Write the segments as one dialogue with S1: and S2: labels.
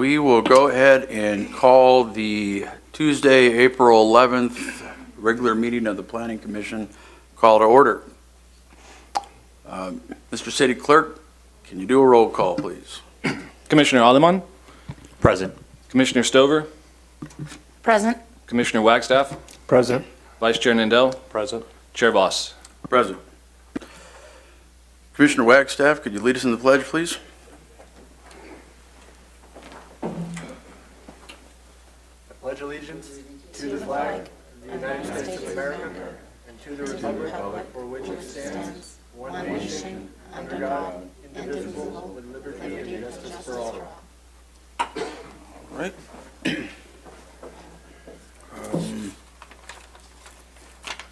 S1: we will go ahead and call the Tuesday, April 11th regular meeting of the Planning Commission call to order. Mr. City Clerk, can you do a roll call, please?
S2: Commissioner Aleman,
S3: Present.
S2: Commissioner Stover,
S4: Present.
S2: Commissioner Wagstaff,
S3: Present.
S2: Vice Chair Nindell,
S3: Present.
S2: Chair Voss.
S1: Present. Commissioner Wagstaff, could you lead us in the pledge, please?
S5: I pledge allegiance to the flag of the United States of America and to the republic for which it stands, one nation, under God, indivisible, with liberty and justice for all.
S1: All right.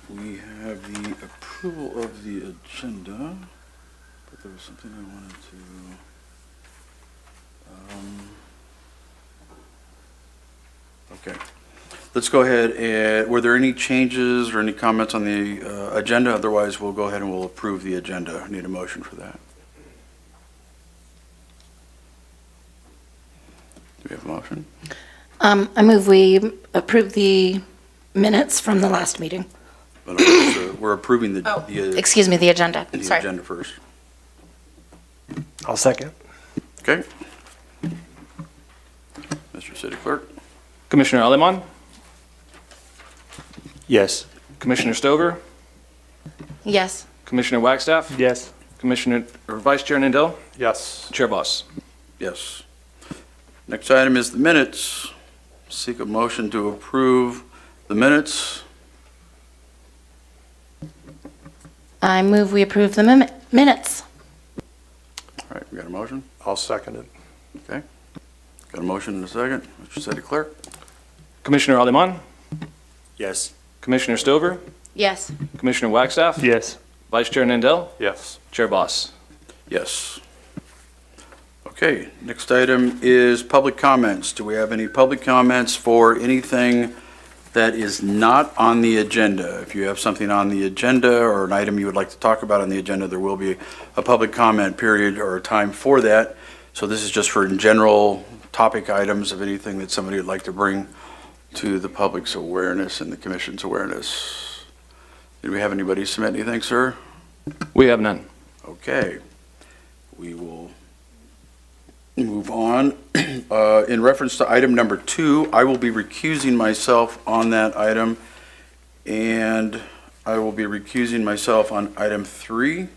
S1: We have the approval of the agenda, but there was something I wanted to, okay. Let's go ahead and, were there any changes or any comments on the agenda? Otherwise, we'll go ahead and we'll approve the agenda. I need a motion for that. Do we have a motion?
S4: I move we approve the minutes from the last meeting.
S1: But we're approving the
S4: Excuse me, the agenda.
S1: the
S4: Sorry.
S1: agenda first.
S3: I'll second.
S1: Okay. Mr. City Clerk?
S2: Commissioner Aleman,
S3: Yes.
S2: Commissioner Stover,
S4: Yes.
S2: Commissioner Wagstaff,
S3: Yes.
S2: Vice Chair Nindell,
S3: Yes.
S2: Chair Voss.
S1: Yes. Next item is the minutes. Seek a motion to approve the minutes.
S4: I move we approve the minutes.
S1: All right, we got a motion?
S3: I'll second it.
S1: Okay. Got a motion and a second. Mr. City Clerk?
S2: Commissioner Aleman,
S3: Yes.
S2: Commissioner Stover,
S4: Yes.
S2: Commissioner Wagstaff,
S3: Yes.
S2: Vice Chair Nindell,
S3: Yes.
S2: Chair Voss.
S1: Yes. Okay, next item is public comments. Do we have any public comments for anything that is not on the agenda? If you have something on the agenda or an item you would like to talk about on the agenda, there will be a public comment period or a time for that. So this is just for general topic items of anything that somebody would like to bring to the public's awareness and the commission's awareness. Did we have anybody submit anything, sir?
S2: We have none.
S1: Okay. We will move on. In reference to item number 2, I will be recusing myself on that item, and I will be recusing myself on item 3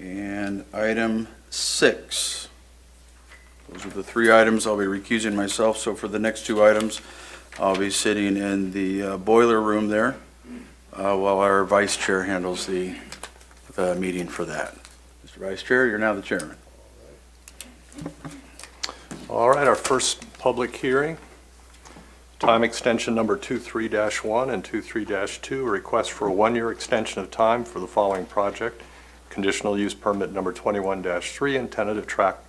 S1: and item 6. Those are the 3 items I'll be recusing myself. So for the next 2 items, I'll be sitting in the boiler room there while our vice chair handles the meeting for that. Mr. Vice Chair, you're now the chairman.
S6: All right, our first public hearing, time extension number 23-1 and 23-2, request for a 1-year extension of time for the following project. Conditional Use Permit number 21-3 and tentative tract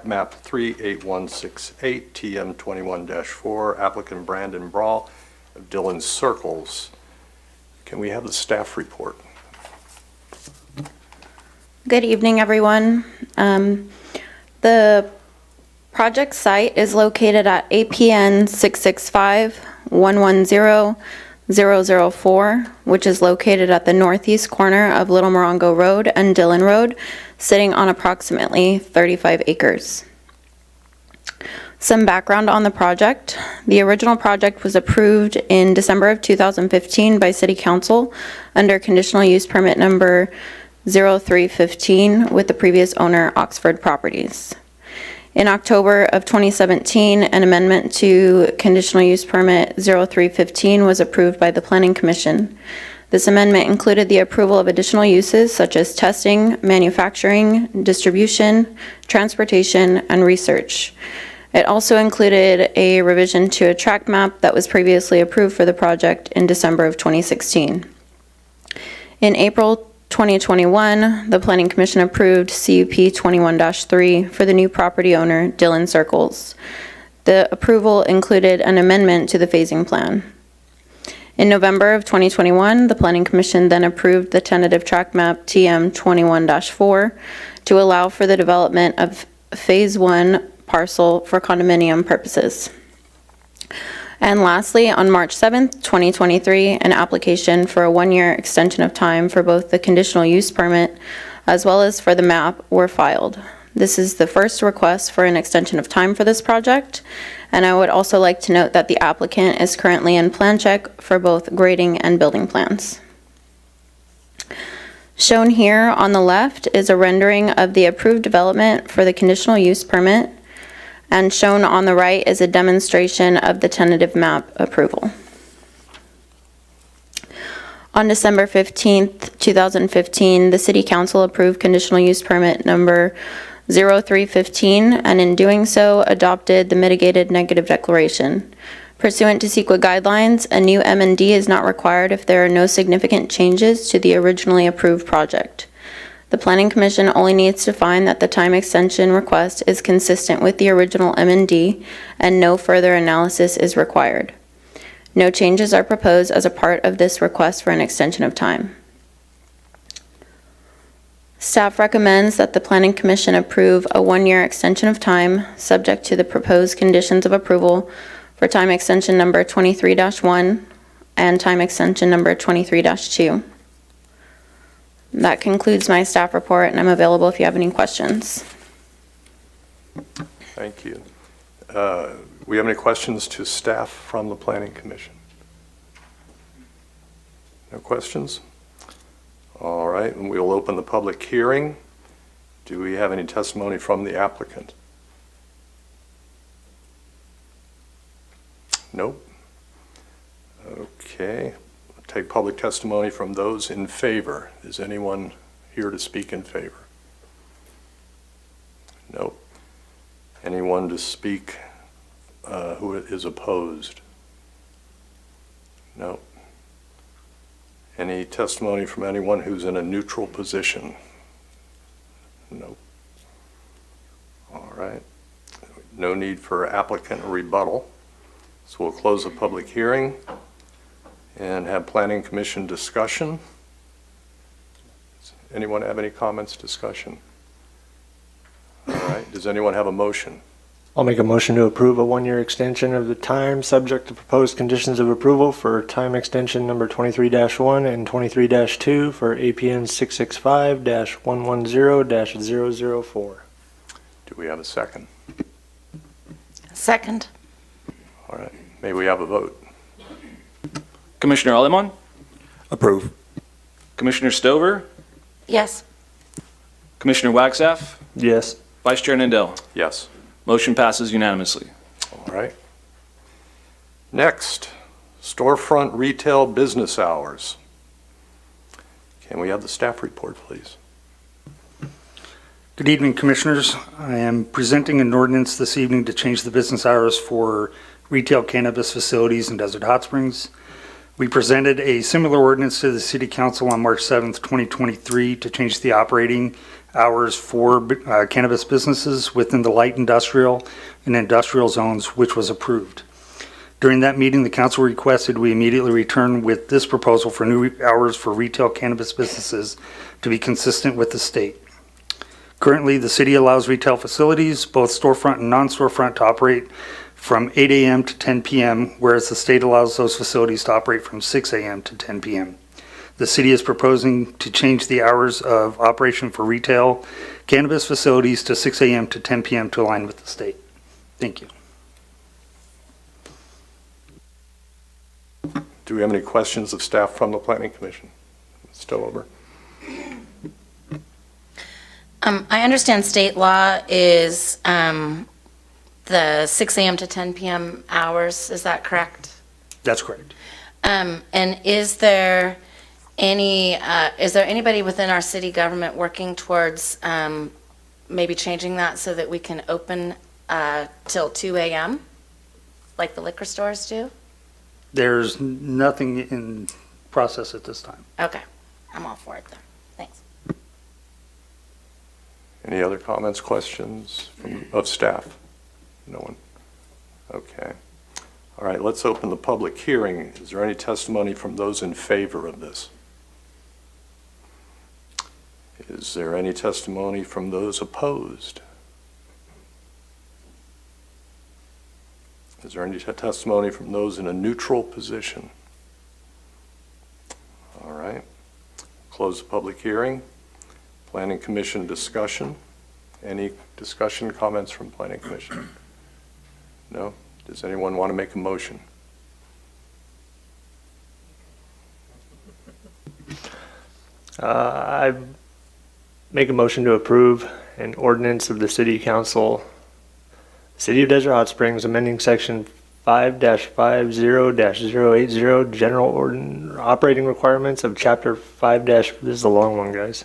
S6: map 38168, TM 21-4, applicant Brandon Bral of Dillon Circles. Can we have the staff report?
S7: Good evening, everyone. The project site is located at APN 665-110-004, which is located at the northeast corner of Little Morongo Road and Dillon Road, sitting on approximately 35 acres. Some background on the project. The original project was approved in December of 2015 by City Council under Conditional Use Permit number 0315 with the previous owner, Oxford Properties. In October of 2017, an amendment to Conditional Use Permit 0315 was approved by the Planning Commission. This amendment included the approval of additional uses such as testing, manufacturing, distribution, transportation, and research. It also included a revision to a tract map that was previously approved for the project in December of 2016. In April 2021, the Planning Commission approved CUP 21-3 for the new property owner, Dillon Circles. The approval included an amendment to the phasing plan. In November of 2021, the Planning Commission then approved the tentative tract map TM 21-4 to allow for the development of Phase 1 parcel for condominium purposes. And lastly, on March 7th, 2023, an application for a one-year extension of time for both the conditional use permit as well as for the map were filed. This is the first request for an extension of time for this project, and I would also like to note that the applicant is currently in plan check for both grading and building plans. Shown here on the left is a rendering of the approved development for the conditional use permit, and shown on the right is a demonstration of the tentative map approval. On December 15th, 2015, the City Council approved conditional use permit number 0315, and in doing so, adopted the mitigated negative declaration. Pursuant to CEQA guidelines, a new M&D is not required if there are no significant changes to the originally approved project. The Planning Commission only needs to find that the time extension request is consistent with the original M&D, and no further analysis is required. No changes are proposed as a part of this request for an extension of time. Staff recommends that the Planning Commission approve a one-year extension of time, subject to the proposed conditions of approval for time extension number 23-1 and time extension number 23-2. That concludes my staff report, and I'm available if you have any questions.
S6: Thank you. We have any questions to staff from the Planning Commission? No questions? All right, and we'll open the public hearing. Do we have any testimony from the applicant? Nope. Okay. Take public testimony from those in favor. Is anyone here to speak in favor? Nope. Anyone to speak who is opposed? No. Any testimony from anyone who's in a neutral position? No. All right. No need for applicant rebuttal. So we'll close the public hearing and have Planning Commission discussion. Does anyone have any comments, discussion? All right. Does anyone have a motion?
S5: I'll make a motion to approve a one-year extension of the time, subject to proposed conditions of approval for time extension number 23-1 and 23-2 for APN 665-110-004.
S6: Do we have a second?
S4: Second.
S6: All right. May we have a vote?
S2: Commissioner Alemon?
S3: Approve.
S2: Commissioner Stover?
S4: Yes.
S2: Commissioner Wagstaff?
S5: Yes.
S2: Vice Chair Nindell?
S6: Yes.
S2: Motion passes unanimously.
S6: All right. Next, storefront retail business hours. Can we have the staff report, please?
S8: Good evening, Commissioners. I am presenting an ordinance this evening to change the business hours for retail cannabis facilities in Desert Hot Springs. We presented a similar ordinance to the City Council on March 7th, 2023 to change the operating hours for cannabis businesses within the light industrial and industrial zones, which was approved. During that meeting, the council requested we immediately return with this proposal for new hours for retail cannabis businesses to be consistent with the state. Currently, the city allows retail facilities, both storefront and non-storefront, to operate from 8 a.m. to 10 p.m., whereas the state allows those facilities to operate from 6 a.m. to 10 p.m. The city is proposing to change the hours of operation for retail cannabis facilities to 6 a.m. to 10 p.m. to align with the state. Thank you.
S6: Do we have any questions of staff from the Planning Commission? Still over.
S4: I understand state law is the 6 a.m. to 10 p.m. hours. Is that correct?
S8: That's correct.
S4: And is there anybody within our city government working towards maybe changing that so that we can open till 2 a.m. like the liquor stores do?
S8: There's nothing in process at this time.
S4: Okay, I'm all for it then. Thanks.
S6: Any other comments, questions of staff? No one? Okay. All right, let's open the public hearing. Is there any testimony from those in favor of this? Is there any testimony from those opposed? Is there any testimony from those in a neutral position? All right. Close the public hearing. Planning Commission discussion. Any discussion, comments from Planning Commission? No? Does anyone want to make a motion?
S5: I make a motion to approve an ordinance of the City Council, City of Desert Hot Springs, amending section 5-50-080, general operating requirements of chapter 5- this is a long one, guys.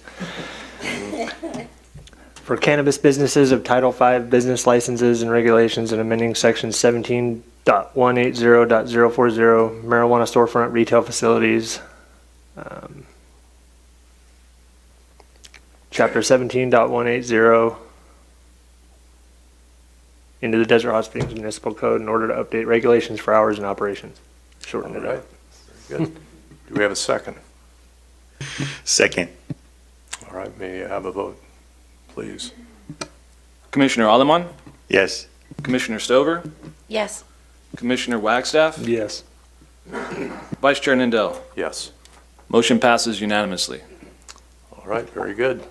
S5: For cannabis businesses of Title 5 business licenses and regulations, and amending section 17.180.040, marijuana storefront retail facilities. Chapter 17.180 into the Desert Hot Springs Municipal Code in order to update regulations for hours and operations. Shorten
S6: All
S5: it
S6: right.
S5: up.
S6: Very good. Do we have a second?
S3: Second.
S6: All right, may I have a vote, please?
S2: Commissioner Alleman,
S3: Yes.
S2: Commissioner Stover,
S4: Yes.
S2: Commissioner Wagstaff,
S5: Yes.
S2: Vice Chair Nindell.
S6: Yes.
S2: Motion passes unanimously.
S6: All right, very good.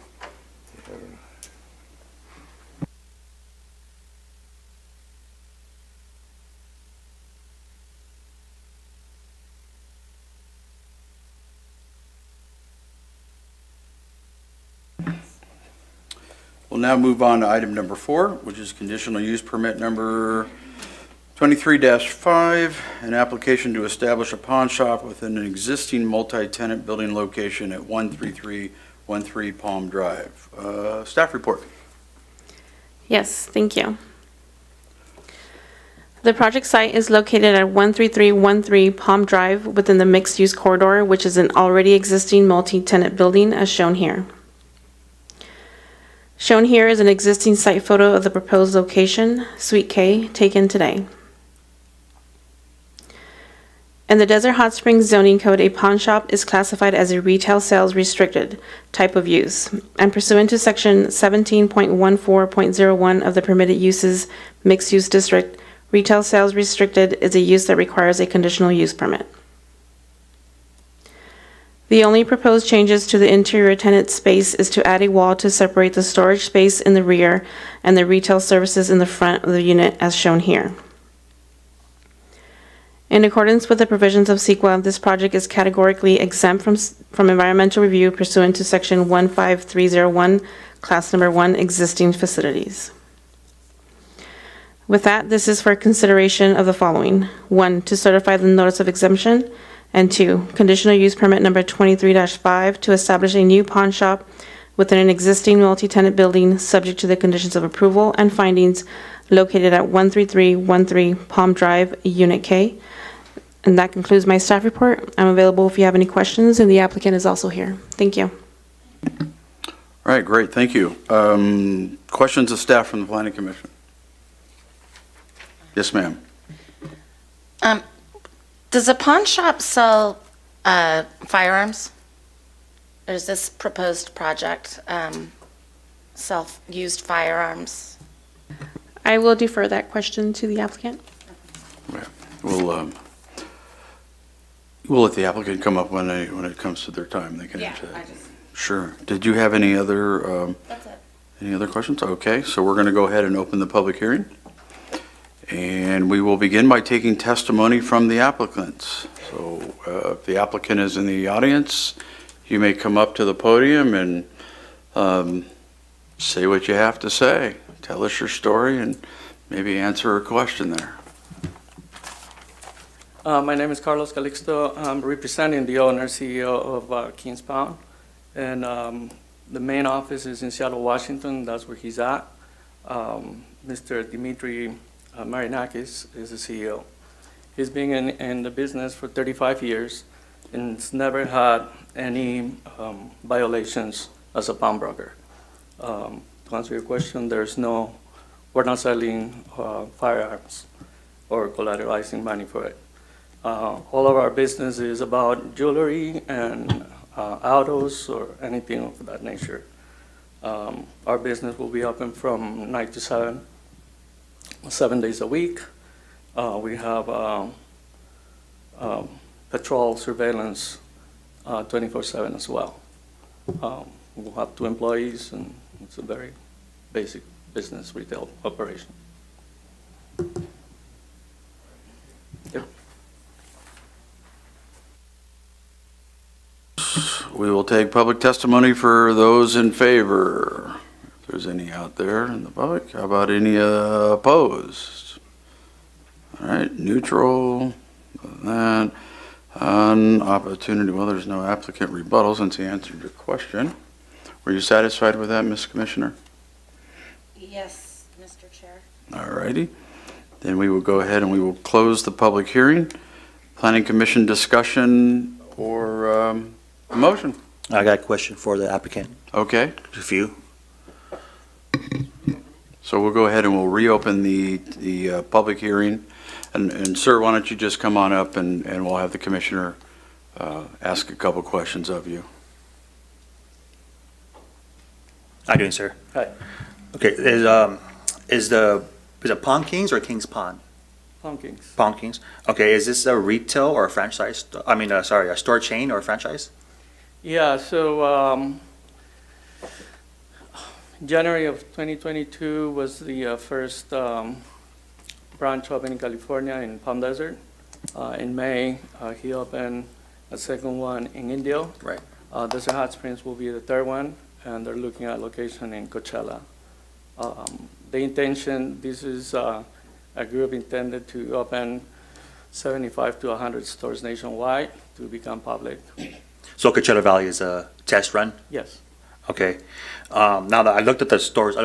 S1: We'll now move on to item number 4, which is conditional use permit number 23-5, an application to establish a pawn shop within an existing multi-tenant building location at 13313 Palm Drive. Staff report.
S9: Yes, thank you. The project site is located at 13313 Palm Drive within the mixed-use corridor, which is an already existing multi-tenant building as shown here. Shown here is an existing site photo of the proposed location, Suite K, taken today. In the Desert Hot Springs zoning code, a pawn shop is classified as a retail sales restricted type of use, and pursuant to section 17.14.01 of the permitted uses mixed use district, retail sales restricted is a use that requires a conditional use permit. The only proposed changes to the interior tenant space is to add a wall to separate the storage space in the rear and the retail services in the front of the unit as shown here. In accordance with the provisions of CEQA, this project is categorically exempt from environmental review pursuant to section 15301, class number 1, existing facilities. With that, this is for consideration of the following. 1, to certify the notice of exemption, and 2, conditional use permit number 23-5 to establish a new pawn shop within an existing multi-tenant building subject to the conditions of approval and findings located at 13313 Palm Drive, Unit K. And that concludes my staff report. I'm available if you have any questions, and the applicant is also here. Thank you.
S1: All right, great, thank you. Questions of staff from the Planning Commission? Yes, ma'am.
S4: Does a pawn shop sell firearms? Or is this proposed project self-used firearms?
S9: I will defer that question to the applicant.
S1: We'll let the applicant come up when it comes to their time. They can answer that. Sure. Did you have any other
S4: That's it.
S1: any other questions? Okay, so we're going to go ahead and open the public hearing. And we will begin by taking testimony from the applicants. So if the applicant is in the audience, you may come up to the podium and say what you have to say. Tell us your story and maybe answer a question there.
S10: My name is Carlos Calixto. I'm representing the owner, CEO of Kings Pound. And the main office is in Seattle, Washington. That's where he's at. Mr. Dimitri Marinakis is the CEO. He's been in the business for 35 years and has never had any violations as a pawnbroker. To answer your question, we're not selling firearms or collateralizing money for it. All of our business is about jewelry and autos or anything of that nature. Our business will be open from 9 to 7 days a week. We have patrol surveillance 24/7 as well. We'll have 2 employees, and it's a very basic business retail operation. Yep.
S1: We will take public testimony for those in favor. If there's any out there in the public, how about any opposed? All right, neutral, that, on opportunity, well, there's no applicant rebuttal since he answered your question. Were you satisfied with that, Ms. Commissioner?
S4: Yes, Mr. Chair.
S1: All righty. Then we will go ahead and we will close the public hearing. Planning Commission discussion or a motion?
S3: I got a question for the applicant.
S1: Okay,
S3: A few.
S1: so we'll go ahead and we'll reopen the public hearing. And sir, why don't you just come on up and we'll have the commissioner ask a couple questions of you.
S3: How you doing, sir?
S10: Hi,
S3: Okay, is it Pond Kings or Kings Pond?
S10: Pumpkins.
S3: Pond Kings. Okay, is this a retail or a franchise? Sorry, a store chain or a franchise?
S10: Yeah, so January of 2022 was the first branch open in California in Palm Desert. In May, he opened a second one in Indio.
S3: Right.
S10: Desert Hot Springs will be the third one, and they're looking at location in Coachella. The intention, this is a group intended to open 75 to 100 stores nationwide to become public.
S3: So Coachella Valley is a test run?
S10: Yes.
S3: Okay. Now that I looked up the stores,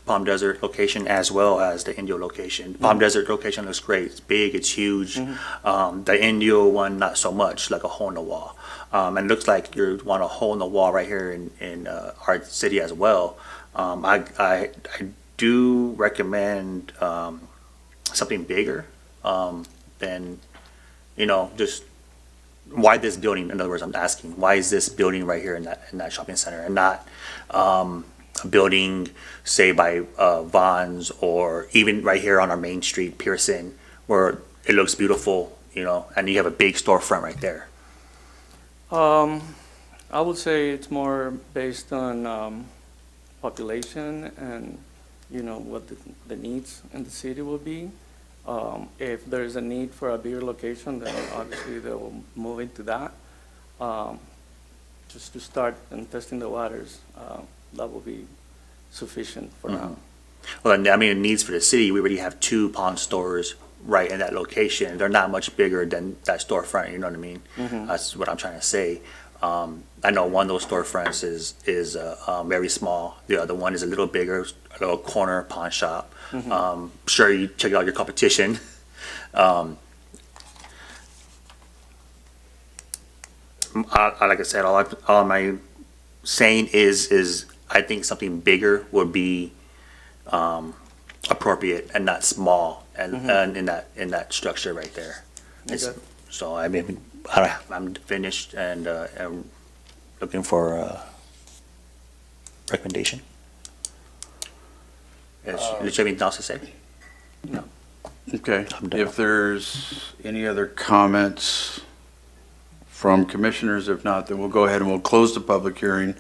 S3: Palm Desert location as well as the Indio location. Palm Desert location looks great. It's big, it's huge. The Indio one, not so much, like a hole in the wall. And it looks like you want a hole in the wall right here in our city as well. I do recommend something bigger than, just why this building. In other words, I'm asking, why is this building right here in that shopping center and not a building, say, by Vaughn's or even right here on our main street, Pearson, where it looks beautiful, and you have a big storefront right there.
S10: I would say it's more based on population and, what the needs in the city will be. If there's a need for a bigger location, then obviously they will move into that. Just to start and testing the waters, that will be sufficient for now.
S3: Well, I mean, the needs for the city, we already have 2 pawn stores right in that location. They're not much bigger than that storefront, you know what I mean? That's what I'm trying to say. I know one of those storefronts is very small. The other one is a little bigger, a little corner pawn shop. Sure, you check out your competition. Like I said, all my saying is I think something bigger would be appropriate and not small, and in that structure right there.
S10: Okay.
S3: So I mean, I'm finished and I'm looking for a recommendation. Is there anything else to say?
S10: No.
S1: Okay,
S3: I'm done.
S1: if there's any other comments from commissioners, if not, then we'll go ahead and we'll close the public hearing.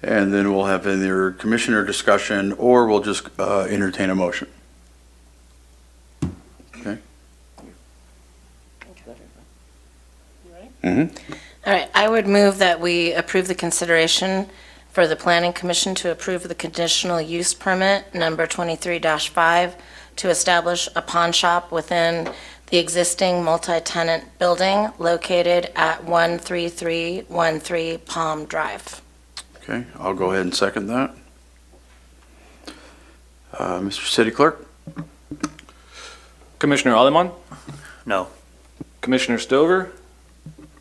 S1: And then we'll have either commissioner discussion or we'll just entertain a motion. Okay?
S4: All right, I would move that we approve the consideration for the Planning Commission to approve the conditional use permit number 23-5 to establish a pawn shop within the existing multi-tenant building located at 13313 Palm Drive.
S1: Okay, I'll go ahead and second that. Mr. City Clerk?
S2: Commissioner Aleman,
S3: No.
S2: Commissioner Stover,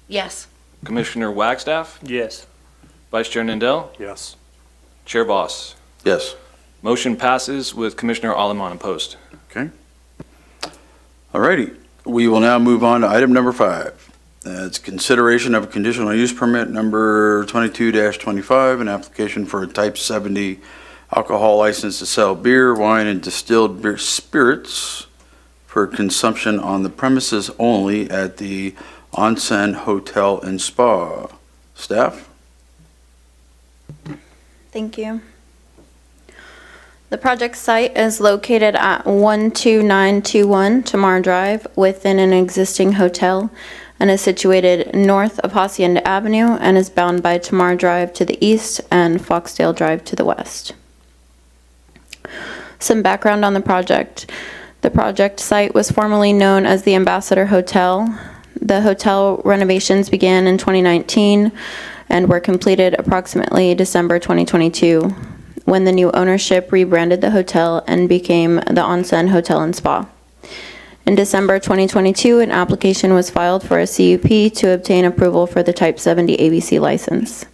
S4: Yes.
S2: Commissioner Wagstaff,
S3: Yes.
S2: Vice Chair Nindell,
S6: Yes.
S2: Chair Boss.
S1: Yes.
S2: Motion passes with Commissioner Aleman opposed.
S1: Okay. All righty, we will now move on to item number 5. It's consideration of a conditional use permit number 22-25, an application for a type 70 alcohol license to sell beer, wine, and distilled beer spirits for consumption on the premises only at the Onsen Hotel and Spa. Staff?
S7: Thank you. The project site is located at 12921 Tamar Drive within an existing hotel and is situated north of Hacienda Avenue and is bound by Tamar Drive to the east and Foxdale Drive to the west. Some background on the project. The project site was formerly known as the Ambassador Hotel. The hotel renovations began in 2019 and were completed approximately December 2022, when the new ownership rebranded the hotel and became the Onsen Hotel and Spa. In December 2022, an application was filed for a CUP to obtain approval for the Type 70 ABC license.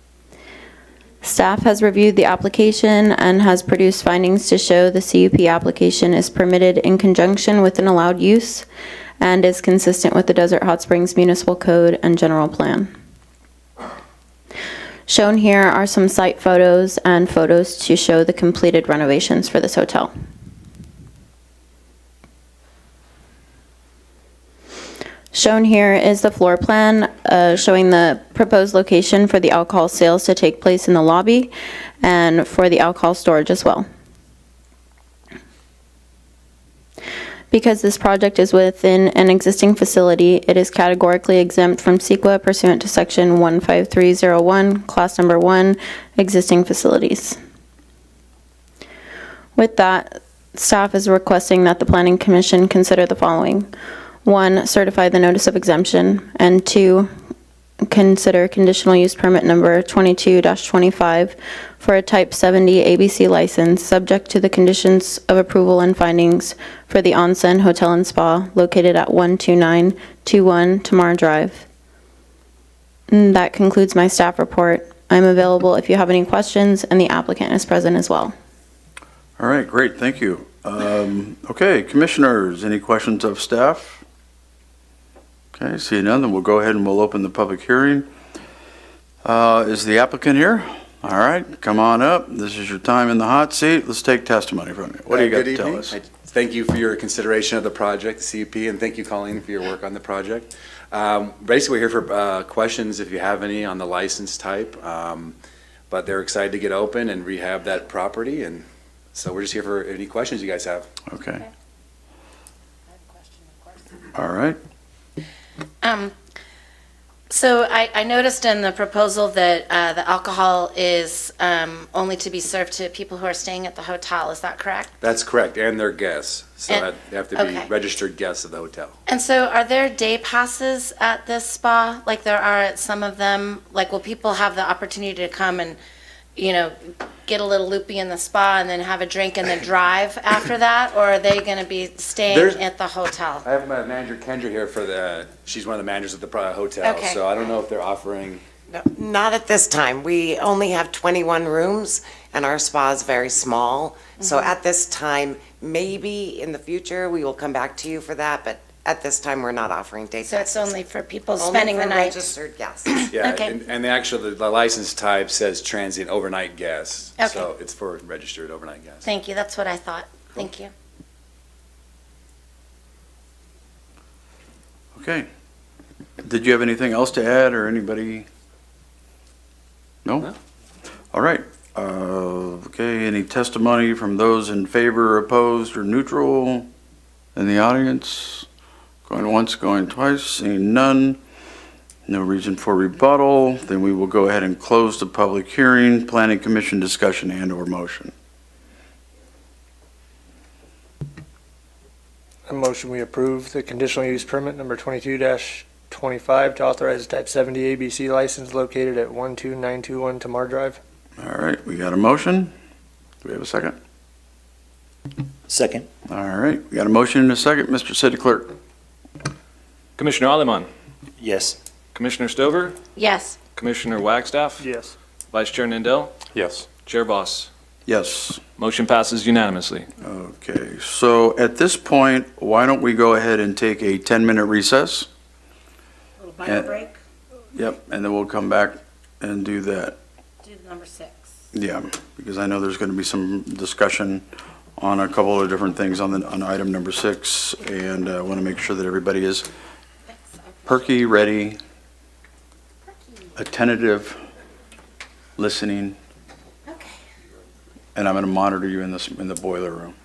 S7: Staff has reviewed the application and has produced findings to show the CUP application is permitted in conjunction with an allowed use and is consistent with the Desert Hot Springs Municipal Code and General Plan. Shown here are some site photos and photos to show the completed renovations for this hotel. Shown here is the floor plan showing the proposed location for the alcohol sales to take place in the lobby and for the alcohol storage as well. Because this project is within an existing facility, it is categorically exempt from CEQA pursuant to Section 15301, Class Number 1, Existing Facilities. With that, staff is requesting that the Planning Commission consider the following. 1, certify the notice of exemption, and 2, consider conditional use permit number 22-25 for a Type 70 ABC license, subject to the conditions of approval and findings for the Onsen Hotel and Spa located at 12921 Tamar Drive. And that concludes my staff report. I'm available if you have any questions, and the applicant is present as well.
S1: All right, great, thank you. Okay, commissioners, any questions of staff? Okay, seeing none, then we'll go ahead and we'll open the public hearing. Is the applicant here? All right, come on up. This is your time in the hot seat. Let's take testimony from you. What do you got to tell us?
S11: Thank you for your consideration of the project, the CUP, and thank you, Colleen, for your work on the project. Basically, we're here for questions, if you have any, on the license type. But they're excited to get open and rehab that property, and so we're just here for any questions you guys have.
S1: Okay,
S4: I have a question, of course.
S1: all right.
S4: So I noticed in the proposal that the alcohol is only to be served to people who are staying at the hotel. Is that correct?
S11: That's correct, and their guests. So
S4: And-
S11: they have to be
S4: okay.
S11: registered guests of the hotel.
S4: And so are there day passes at this spa, like there are at some of them? Like, will people have the opportunity to come and, you know, get a little loopy in the spa and then have a drink and then drive after that? Or are they going to be staying
S11: There's-
S4: at the hotel?
S11: I have my manager, Kendra, here she's one of the managers at the hotel.
S4: Okay.
S11: So I don't know if they're offering.
S12: No, not at this time. We only have 21 rooms, and our spa is very small. So at this time, maybe in the future, we will come back to you for that, but at this time, we're not offering day
S4: So it's
S12: passes.
S4: only for people
S12: Only
S4: spending the
S12: for
S4: night?
S12: registered guests.
S11: Yeah,
S4: Okay.
S11: and the license type says transient overnight guests.
S4: Okay.
S11: So it's for registered overnight guests.
S4: Thank you, that's what I thought. Thank you.
S1: Okay. Did you have anything else to add, or anybody? No?
S11: No.
S1: All right. Okay, any testimony from those in favor, opposed, or neutral in the audience? Going once, going twice, seeing none. No reason for rebuttal. Then we will go ahead and close the public hearing, Planning Commission discussion and/or motion.
S5: A motion we approve the conditional use permit number 22-25 to authorize type 70 ABC license located at 12921 Tamar Drive.
S1: All right, we got a motion. Do we have a second?
S3: Second.
S1: All right, we got a motion and a second. Mr. City Clerk?
S2: Commissioner Aleman,
S3: Yes.
S2: Commissioner Stover,
S4: Yes.
S2: Commissioner Wagstaff,
S5: Yes.
S2: Vice Chair Nindell,
S6: Yes.
S2: Chair Voss.
S1: Yes.
S2: Motion passes unanimously.
S1: Okay, so at this point, why don't we go ahead and take a 10-minute recess?
S4: Little
S1: bio
S4: break?
S1: Yep, and then we'll come back and do that.
S4: Do number 6.
S1: Yeah, because I know there's going to be some discussion on a couple of different things on item number 6, and I want to make sure that everybody is perky, ready, attentive, listening.
S4: Okay.
S1: And I'm going to monitor you in the boiler room.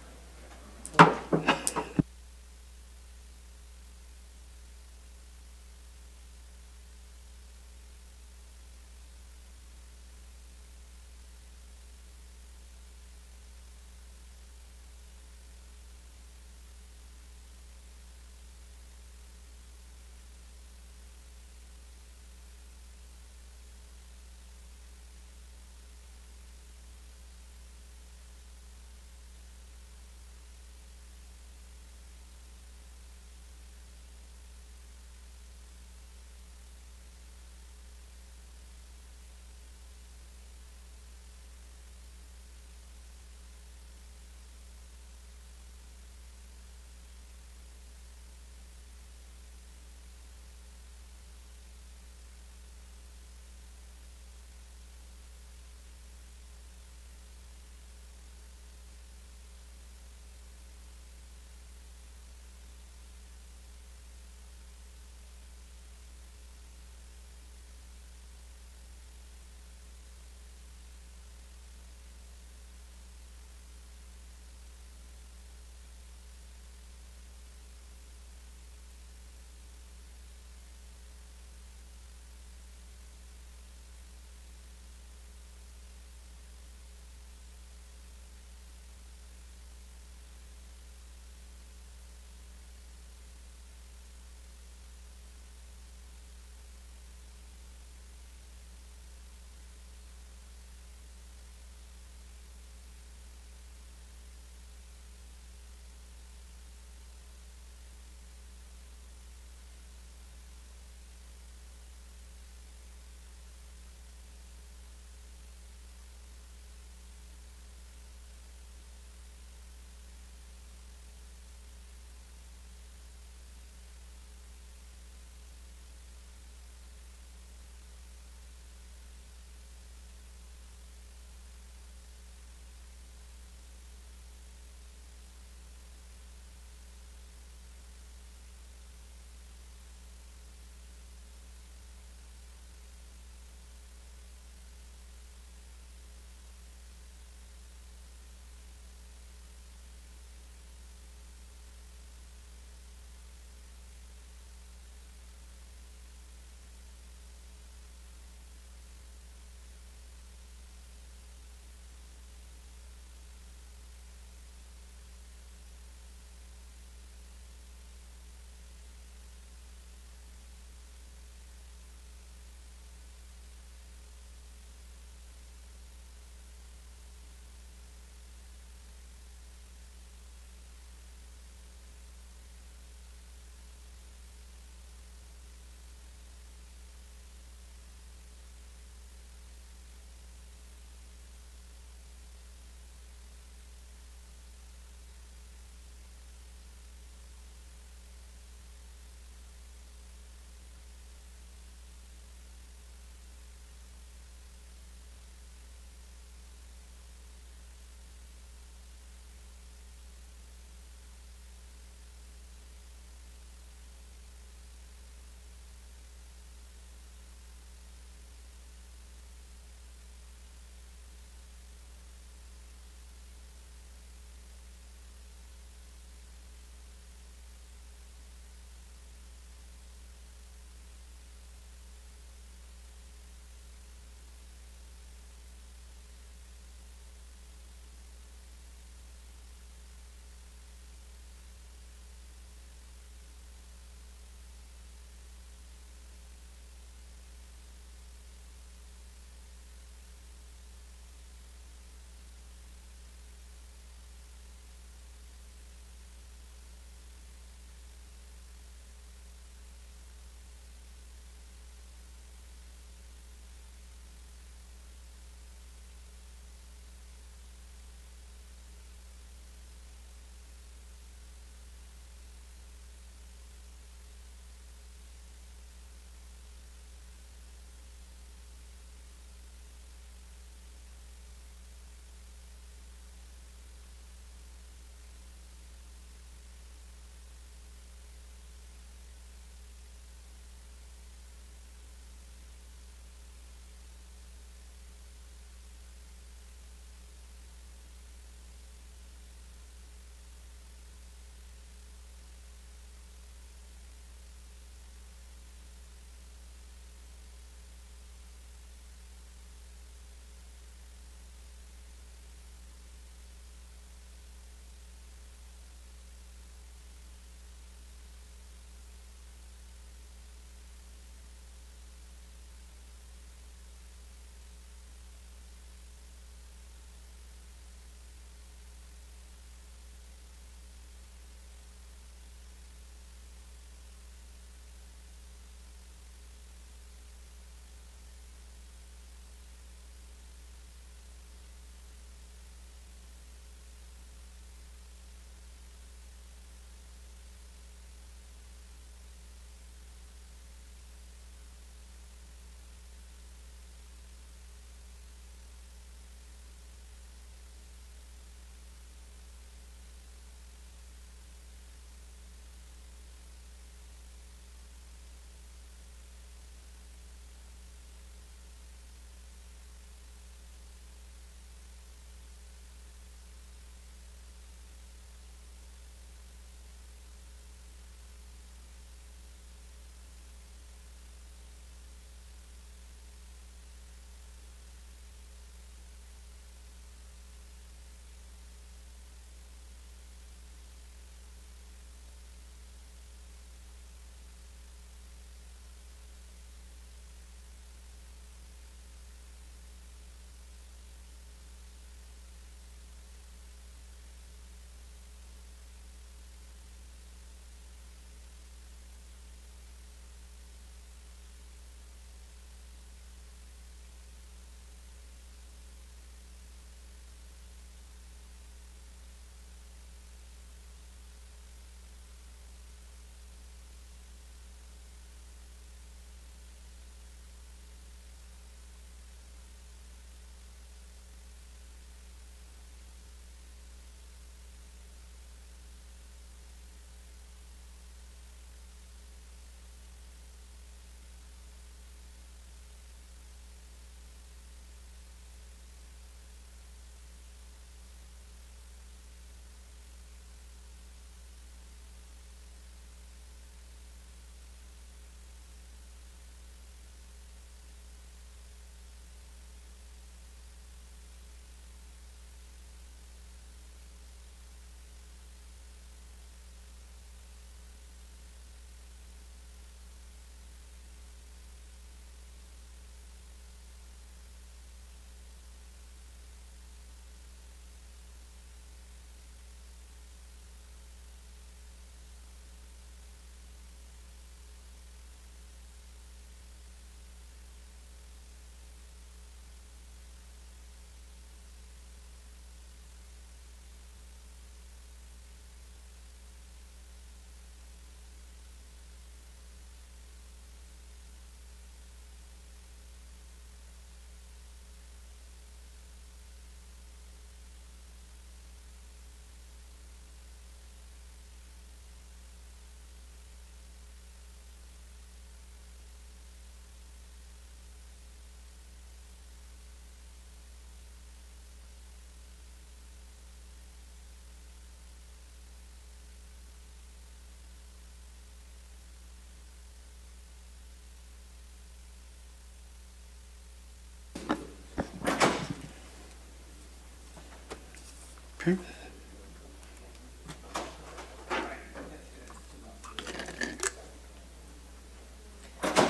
S1: Okay.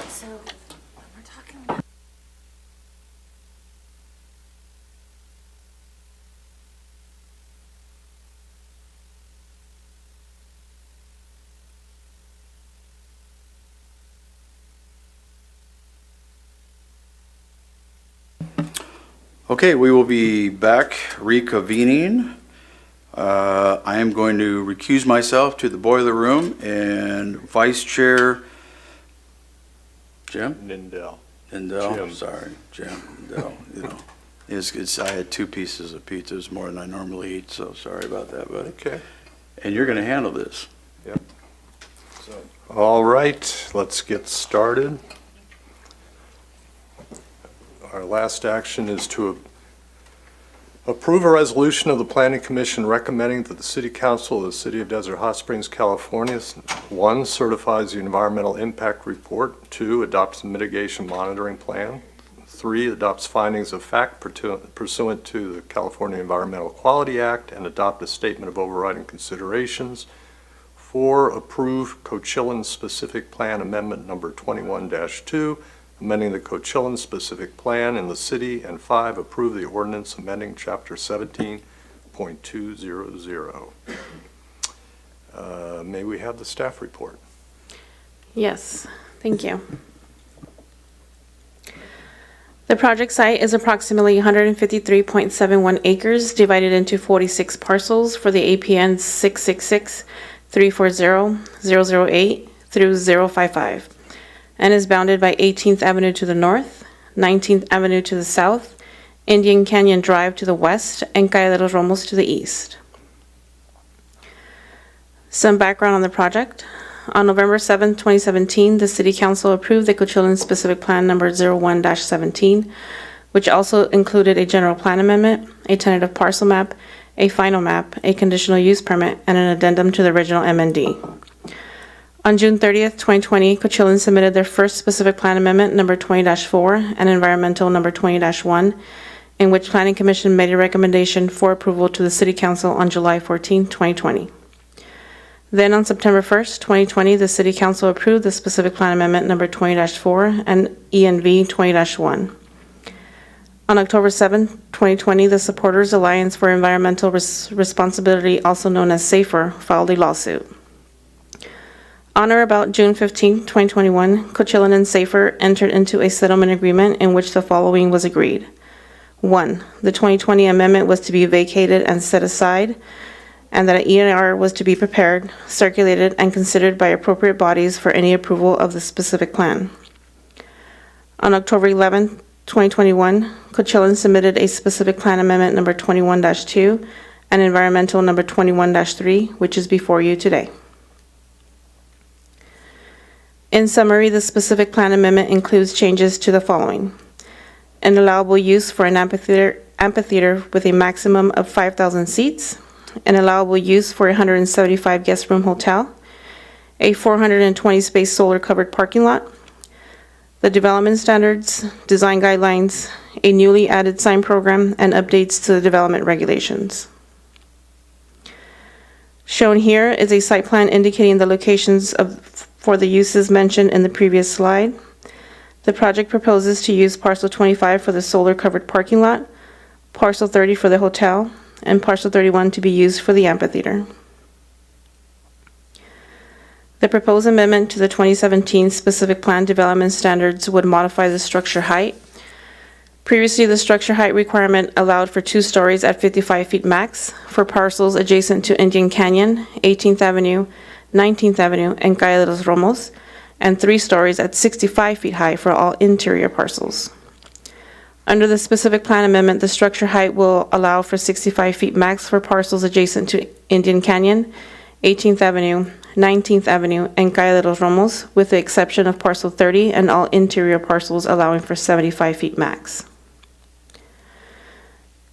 S4: So, when we're talking about
S1: Okay, we will be back reconvening. I am going to recuse myself to the boiler room, and Vice Chair Jim?
S6: Nindell.
S1: Nindell,
S6: Jim.
S1: sorry, Jim, Nindell, you know. I had 2 pieces of pizza, it's more than I normally eat, so sorry about that, buddy.
S6: Okay.
S1: And you're gonna handle this.
S6: Yep. All right, let's get started. Our last action is to approve a resolution of the Planning Commission recommending that the City Council of the City of Desert Hot Springs, California, 1, certifies the environmental impact report, 2, adopts the mitigation monitoring plan, 3, adopts findings of fact pursuant to the California Environmental Quality Act and adopt a statement of overriding considerations, 4, approve Coachella Specific Plan Amendment Number 21-2, amending the Coachella Specific Plan in the city, and 5, approve the ordinance amending Chapter 17.200. May we have the staff report?
S9: Yes, thank you. The project site is approximately 153.71 acres divided into 46 parcels for the APN 666-340-008 through 055 and is bounded by 18th Avenue to the north, 19th Avenue to the south, Indian Canyon Drive to the west, and Calle de los Romos to the east. Some background on the project. On November 7, 2017, the City Council approved the Coachella Specific Plan Number 01-17, which also included a general plan amendment, a tentative parcel map, a final map, a conditional use permit, and an addendum to the original MND. On June 30th, 2020, Coachella submitted their first specific plan amendment, number 20-4, and environmental number 20-1, in which Planning Commission made a recommendation for approval to the City Council on July 14, 2020. Then on September 1st, 2020, the City Council approved the specific plan amendment number 20-4 and ENV 20-1. On October 7, 2020, the Supporters Alliance for Environmental Responsibility, also known as SAFER, filed a lawsuit. On or about June 15, 2021, Coachella and SAFER entered into a settlement agreement in which the following was agreed. 1, the 2020 amendment was to be vacated and set aside, and that an ENR was to be prepared, circulated, and considered by appropriate bodies for any approval of the specific plan. On October 11, 2021, Coachella submitted a specific plan amendment number 21-2 and environmental number 21-3, which is before you today. In summary, the specific plan amendment includes changes to the following: an allowable use for an amphitheater with a maximum of 5,000 seats, an allowable use for a 175 guest room hotel, a 420 space solar covered parking lot, the development standards, design guidelines, a newly added sign program, and updates to the development regulations. Shown here is a site plan indicating the locations for the uses mentioned in the previous slide. The project proposes to use parcel 25 for the solar covered parking lot, parcel 30 for the hotel, and parcel 31 to be used for the amphitheater. The proposed amendment to the 2017 specific plan development standards would modify the structure height. Previously, the structure height requirement allowed for 2 stories at 55 feet max for parcels adjacent to Indian Canyon, 18th Avenue, 19th Avenue, and Calle de los Romos, and 3 stories at 65 feet high for all interior parcels. Under the specific plan amendment, the structure height will allow for 65 feet max for parcels adjacent to Indian Canyon, 18th Avenue, 19th Avenue, and Calle de los Romos, with the exception of parcel 30 and all interior parcels allowing for 75 feet max.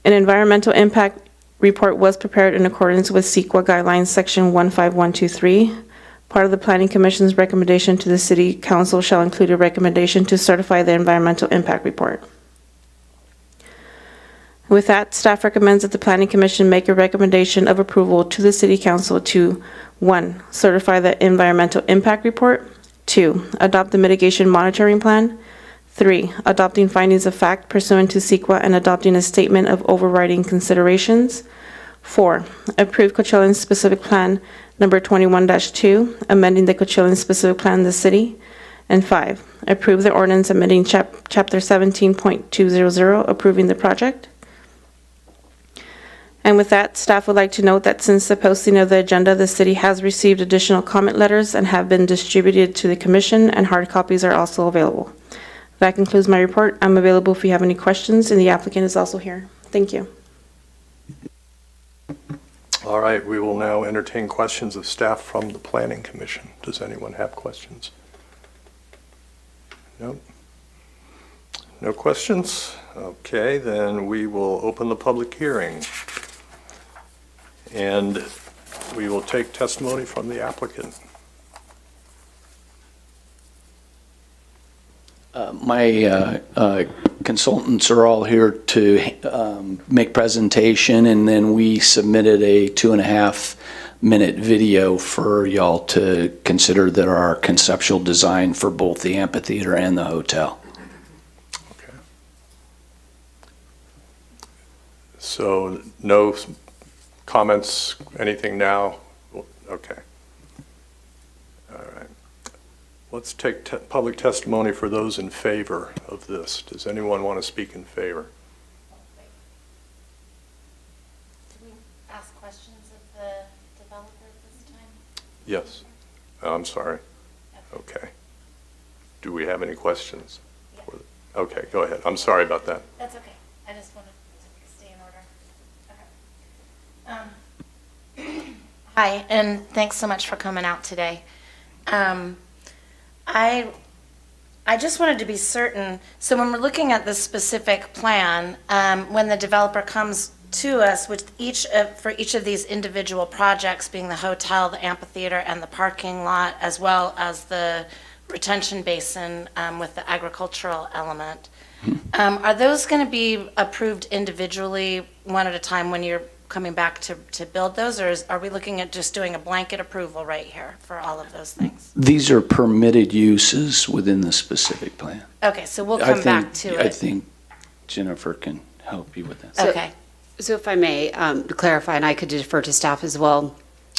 S9: An environmental impact report was prepared in accordance with CEQA guidelines section 15123. Part of the Planning Commission's recommendation to the City Council shall include a recommendation to certify the environmental impact report. With that, staff recommends that the Planning Commission make a recommendation of approval to the City Council to, 1, certify the environmental impact report, 2, adopt the mitigation monitoring plan, 3, adopting findings of fact pursuant to CEQA and adopting a statement of overriding considerations, 4, approve Coachella specific plan number 21-2, amending the Coachella specific plan of the city, and 5, approve the ordinance amending chapter 17.200, approving the project. And with that, staff would like to note that since the posting of the agenda, the city has received additional comment letters and have been distributed to the commission, and hard copies are also available. That concludes my report. I'm available if you have any questions, and the applicant is also here. Thank you.
S6: All right, we will now entertain questions of staff from the Planning Commission. Does anyone have questions? No? No questions? Okay, then we will open the public hearing. And we will take testimony from the applicant.
S13: My consultants are all here to make presentation, and then we submitted a 2.5-minute video for y'all to consider that our conceptual design for both the amphitheater and the hotel.
S6: Okay. So no comments, anything now? Okay. All right. Let's take public testimony for those in favor of this. Does anyone want to speak in favor?
S4: Can we ask questions of the developer this time?
S6: Yes. I'm sorry. Okay. Do we have any questions?
S4: Yeah.
S6: Okay, go ahead. I'm sorry about that.
S4: That's okay. I just wanted to stay in order. Hi, and thanks so much for coming out today. I just wanted to be certain, so when we're looking at this specific plan, when the developer comes to us with for each of these individual projects, being the hotel, the amphitheater, and the parking lot, as well as the retention basin with the agricultural element, are those going to be approved individually, one at a time, when you're coming back to build those, or are we looking at just doing a blanket approval right here for all of those things?
S13: These are permitted uses within the specific plan.
S4: Okay, so we'll come back to it.
S13: I think Jennifer can help you with that.
S4: Okay.
S14: So if I may, to clarify, and I could defer to staff as well,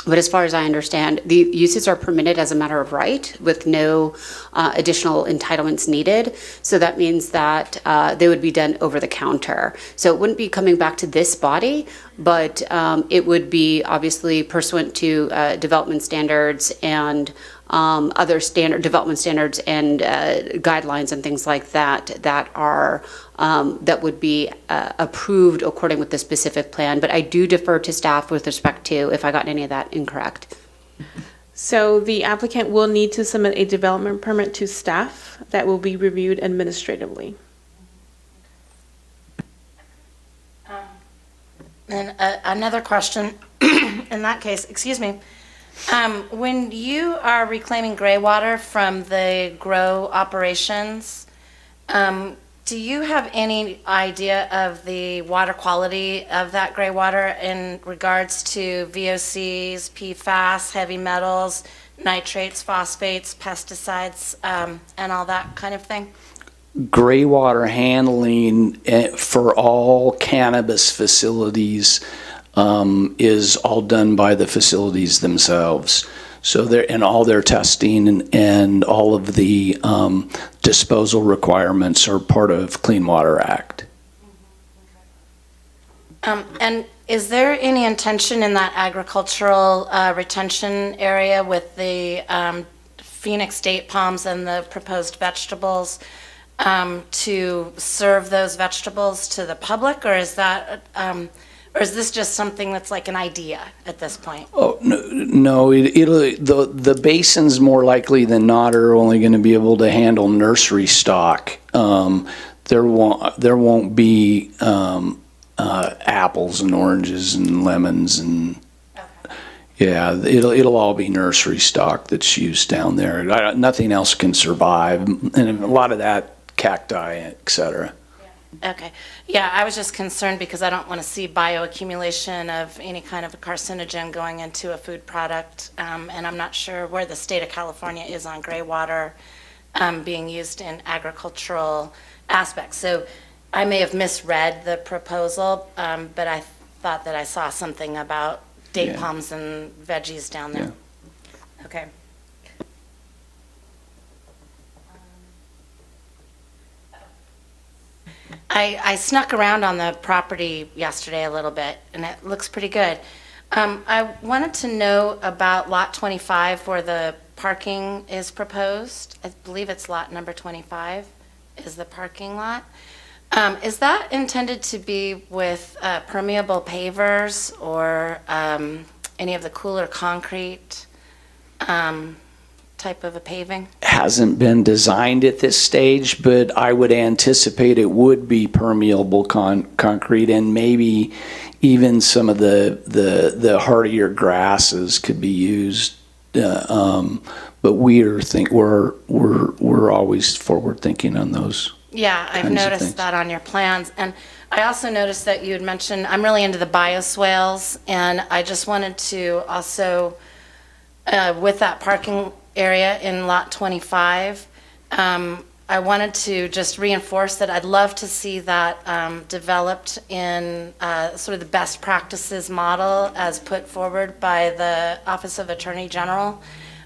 S14: but as far as I understand, the uses are permitted as a matter of right with no additional entitlements needed. So that means that they would be done over the counter. So it wouldn't be coming back to this body, but it would be obviously pursuant to development standards and other development standards and guidelines and things like that that are that would be approved according with the specific plan. But I do defer to staff with respect to if I got any of that incorrect.
S9: So the applicant will need to submit a development permit to staff that will be reviewed administratively.
S4: And another question, in that case, excuse me, when you are reclaiming gray water from the grow operations, do you have any idea of the water quality of that gray water in regards to VOCs, PFAS, heavy metals, nitrates, phosphates, pesticides, and all that kind of thing?
S13: Gray water handling for all cannabis facilities is all done by the facilities themselves. So and all their testing and all of the disposal requirements are part of Clean Water Act.
S4: And is there any intention in that agricultural retention area with the Phoenix date palms and the proposed vegetables to serve those vegetables to the public, or is that, or is this just something that's like an idea at this point?
S13: Oh, no, the basins more likely than not are only going to be able to handle nursery stock. There won't be apples and oranges and lemons and yeah, it'll all be nursery stock that's used down there. Nothing else can survive, and a lot of that cacti, et cetera.
S4: Okay. Yeah, I was just concerned because I don't want to see bioaccumulation of any kind of a carcinogen going into a food product. And I'm not sure where the state of California is on gray water being used in agricultural aspects. So I may have misread the proposal, but I thought that I saw something about date
S13: Yeah.
S4: palms and veggies down there. Okay. I snuck around on the property yesterday a little bit, and it looks pretty good. I wanted to know about Lot 25, where the parking is proposed. I believe it's lot number 25 is the parking lot. Is that intended to be with permeable pavers or any of the cooler concrete type of a paving?
S13: Hasn't been designed at this stage, but I would anticipate it would be permeable concrete, and maybe even some of the hardier grasses could be used. But we're always forward thinking on those.
S4: Yeah, I've
S13: kinds of
S4: noticed
S13: things.
S4: that on your plans. And I also noticed that you had mentioned, I'm really into the bioswales, and I just wanted to also, with that parking area in lot 25, I wanted to just reinforce that I'd love to see that developed in sort of the best practices model as put forward by the Office of Attorney General,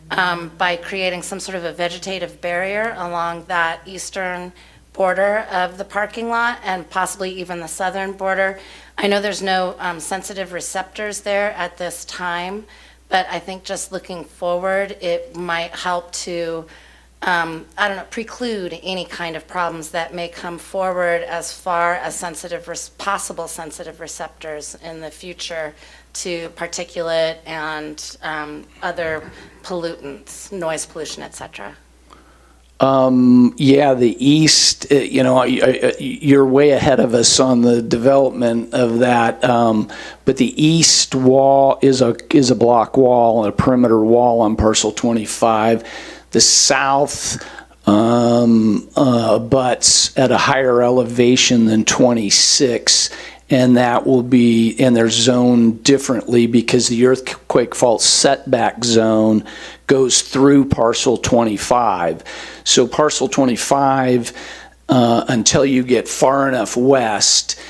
S4: by creating some sort of a vegetative barrier along that eastern border of the parking lot and possibly even the southern border. I know there's no sensitive receptors there at this time, but I think just looking forward, it might help to, preclude any kind of problems that may come forward as far as possible sensitive receptors in the future to particulate and other pollutants, noise pollution, et cetera.
S13: Yeah, the east, you're way ahead of us on the development of that. But the east wall is a block wall, a perimeter wall on parcel 25. The south butts at a higher elevation than 26. And they're zoned differently because the earthquake fault setback zone goes through parcel 25. So parcel 25, until you get far enough west,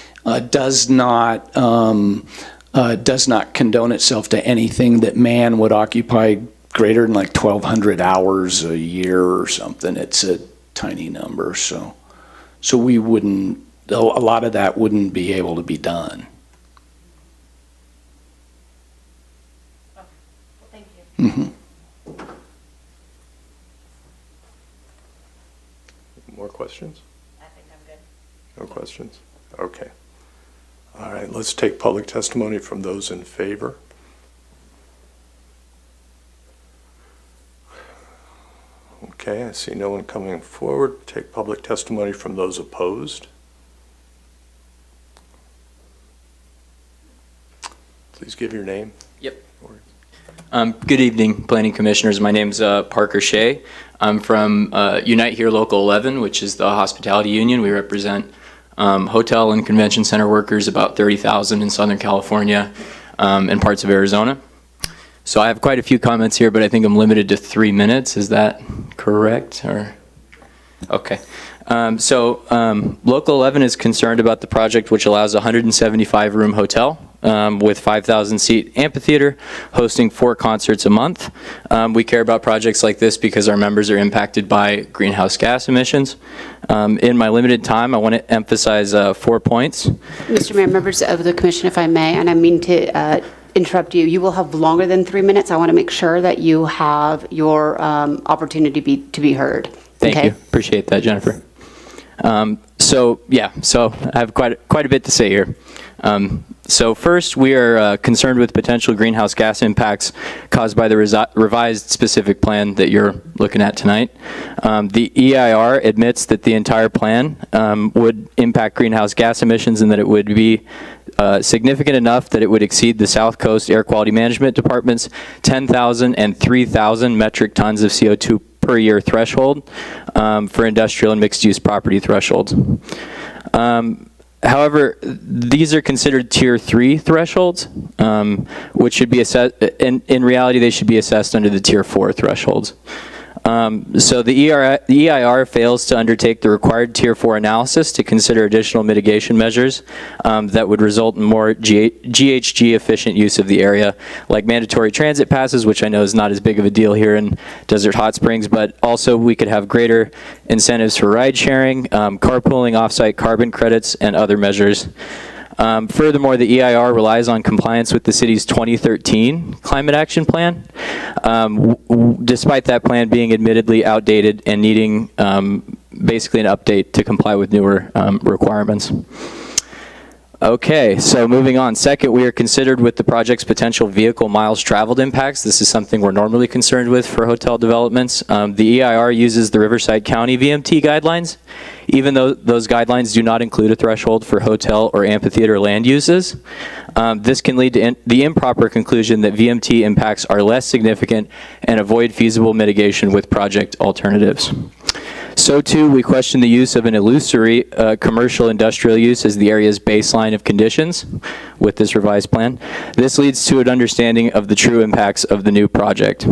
S13: does not condone itself to anything that man would occupy greater than like 1,200 hours a year or something. It's a tiny number, so we wouldn't. A lot of that wouldn't be able to be done.
S4: Thank you.
S13: Mhm.
S6: More questions?
S4: I think I'm good.
S6: No questions? Okay. All right, let's take public testimony from those in favor. Okay, I see no one coming forward. Take public testimony from those opposed. Please give your name.
S15: Yep. Good evening, Planning Commissioners. My name's Parker Shea. I'm from Unite Here Local 11, which is the hospitality union. We represent hotel and convention center workers, about 30,000 in Southern California and parts of Arizona. So I have quite a few comments here, but I think I'm limited to 3 minutes. Is that correct? Or okay. Local 11 is concerned about the project, which allows a 175-room hotel with 5,000-seat amphitheater, hosting 4 concerts a month. We care about projects like this because our members are impacted by greenhouse gas emissions. In my limited time, I want to emphasize 4 points.
S14: Mr. Mayor, members of the commission, if I may, and I mean to interrupt you, you will have longer than 3 minutes. I want to make sure that you have your opportunity to be heard.
S15: Thank
S14: Okay?
S15: you. Appreciate that, Jennifer. So I have quite a bit to say here. So first, we are concerned with potential greenhouse gas impacts caused by the revised specific plan that you're looking at tonight. The EIR admits that the entire plan would impact greenhouse gas emissions and that it would be significant enough that it would exceed the South Coast Air Quality Management Department's 10,000 and 3,000 metric tons of CO2 per year threshold for industrial and mixed-use property thresholds. However, these are considered Tier 3 thresholds, which should be assessed, in reality, they should be assessed under the Tier 4 thresholds. So the EIR fails to undertake the required Tier 4 analysis to consider additional mitigation measures that would result in more GHG-efficient use of the area, like mandatory transit passes, which I know is not as big of a deal here in Desert Hot Springs, but also we could have greater incentives for ride sharing, carpooling, off-site carbon credits, and other measures. Furthermore, the EIR relies on compliance with the city's 2013 Climate Action Plan, despite that plan being admittedly outdated and needing basically an update to comply with newer requirements. Okay, so moving on. Second, we are considered with the project's potential vehicle miles traveled impacts. This is something we're normally concerned with for hotel developments. The EIR uses the Riverside County VMT guidelines, even though those guidelines do not include a threshold for hotel or amphitheater land uses. This can lead to the improper conclusion that VMT impacts are less significant and avoid feasible mitigation with project alternatives. So too, we question the use of an illusory commercial industrial use as the area's baseline of conditions with this revised plan. This leads to an understanding of the true impacts of the new project.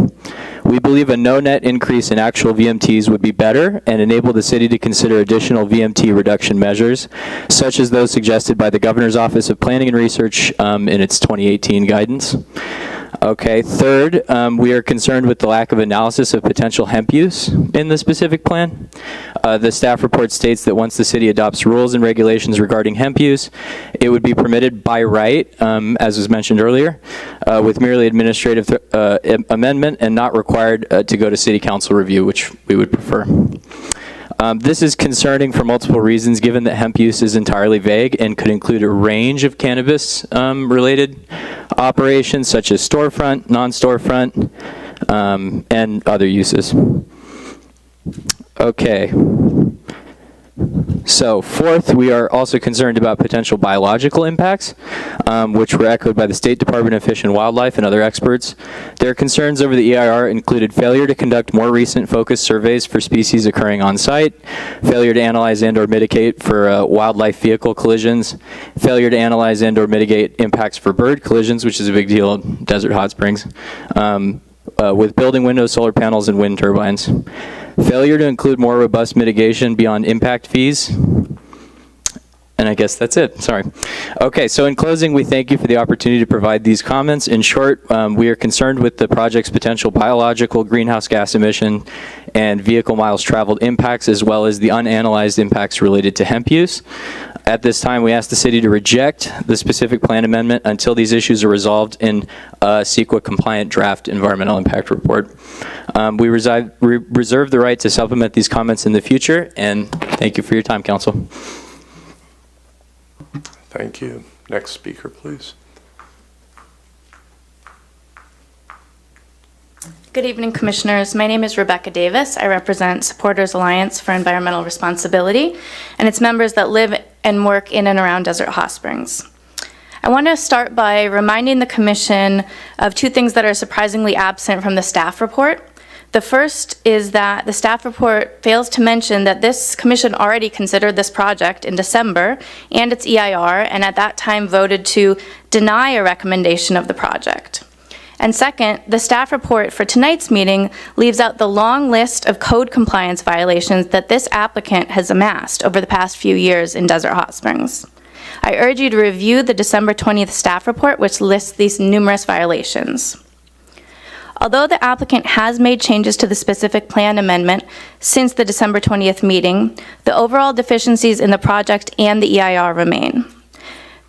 S15: We believe a no net increase in actual VMTs would be better and enable the city to consider additional VMT reduction measures, such as those suggested by the Governor's Office of Planning and Research in its 2018 guidance. Okay, third, we are concerned with the lack of analysis of potential hemp use in the specific plan. The staff report states that once the city adopts rules and regulations regarding hemp use, it would be permitted by right, as was mentioned earlier, with merely administrative amendment and not required to go to city council review, which we would prefer. This is concerning for multiple reasons, given that hemp use is entirely vague and could include a range of cannabis-related operations, such as storefront, non-storefront, and other uses. Okay. So fourth, we are also concerned about potential biological impacts, which were echoed by the State Department of Fish and Wildlife and other experts. Their concerns over the EIR included failure to conduct more recent focus surveys for species occurring on site, failure to analyze and or mitigate for wildlife vehicle collisions, failure to analyze and or mitigate impacts for bird collisions, which is a big deal in Desert Hot Springs, with building windows, solar panels, and wind turbines. Failure to include more robust mitigation beyond impact fees. And I guess that's it. Sorry. Okay, so in closing, we thank you for the opportunity to provide these comments. In short, we are concerned with the project's potential biological, greenhouse gas emission, and vehicle miles traveled impacts, as well as the unanalyzed impacts related to hemp use. At this time, we ask the city to reject the specific plan amendment until these issues are resolved in a CEQA-compliant draft environmental impact report. We reserve the right to supplement these comments in the future, and thank you for your time, Council.
S6: Thank you. Next speaker, please.
S16: Good evening, Commissioners. My name is Rebecca Davis. I represent Supporters Alliance for Environmental Responsibility and its members that live and work in and around Desert Hot Springs. I want to start by reminding the Commission of two things that are surprisingly absent from the staff report. The first is that the staff report fails to mention that this Commission already considered this project in December and its EIR, and at that time voted to deny a recommendation of the project. And second, the staff report for tonight's meeting leaves out the long list of code compliance violations that this applicant has amassed over the past few years in Desert Hot Springs. I urge you to review the December 20th staff report, which lists these numerous violations. Although the applicant has made changes to the specific plan amendment since the December 20th meeting, the overall deficiencies in the project and the EIR remain.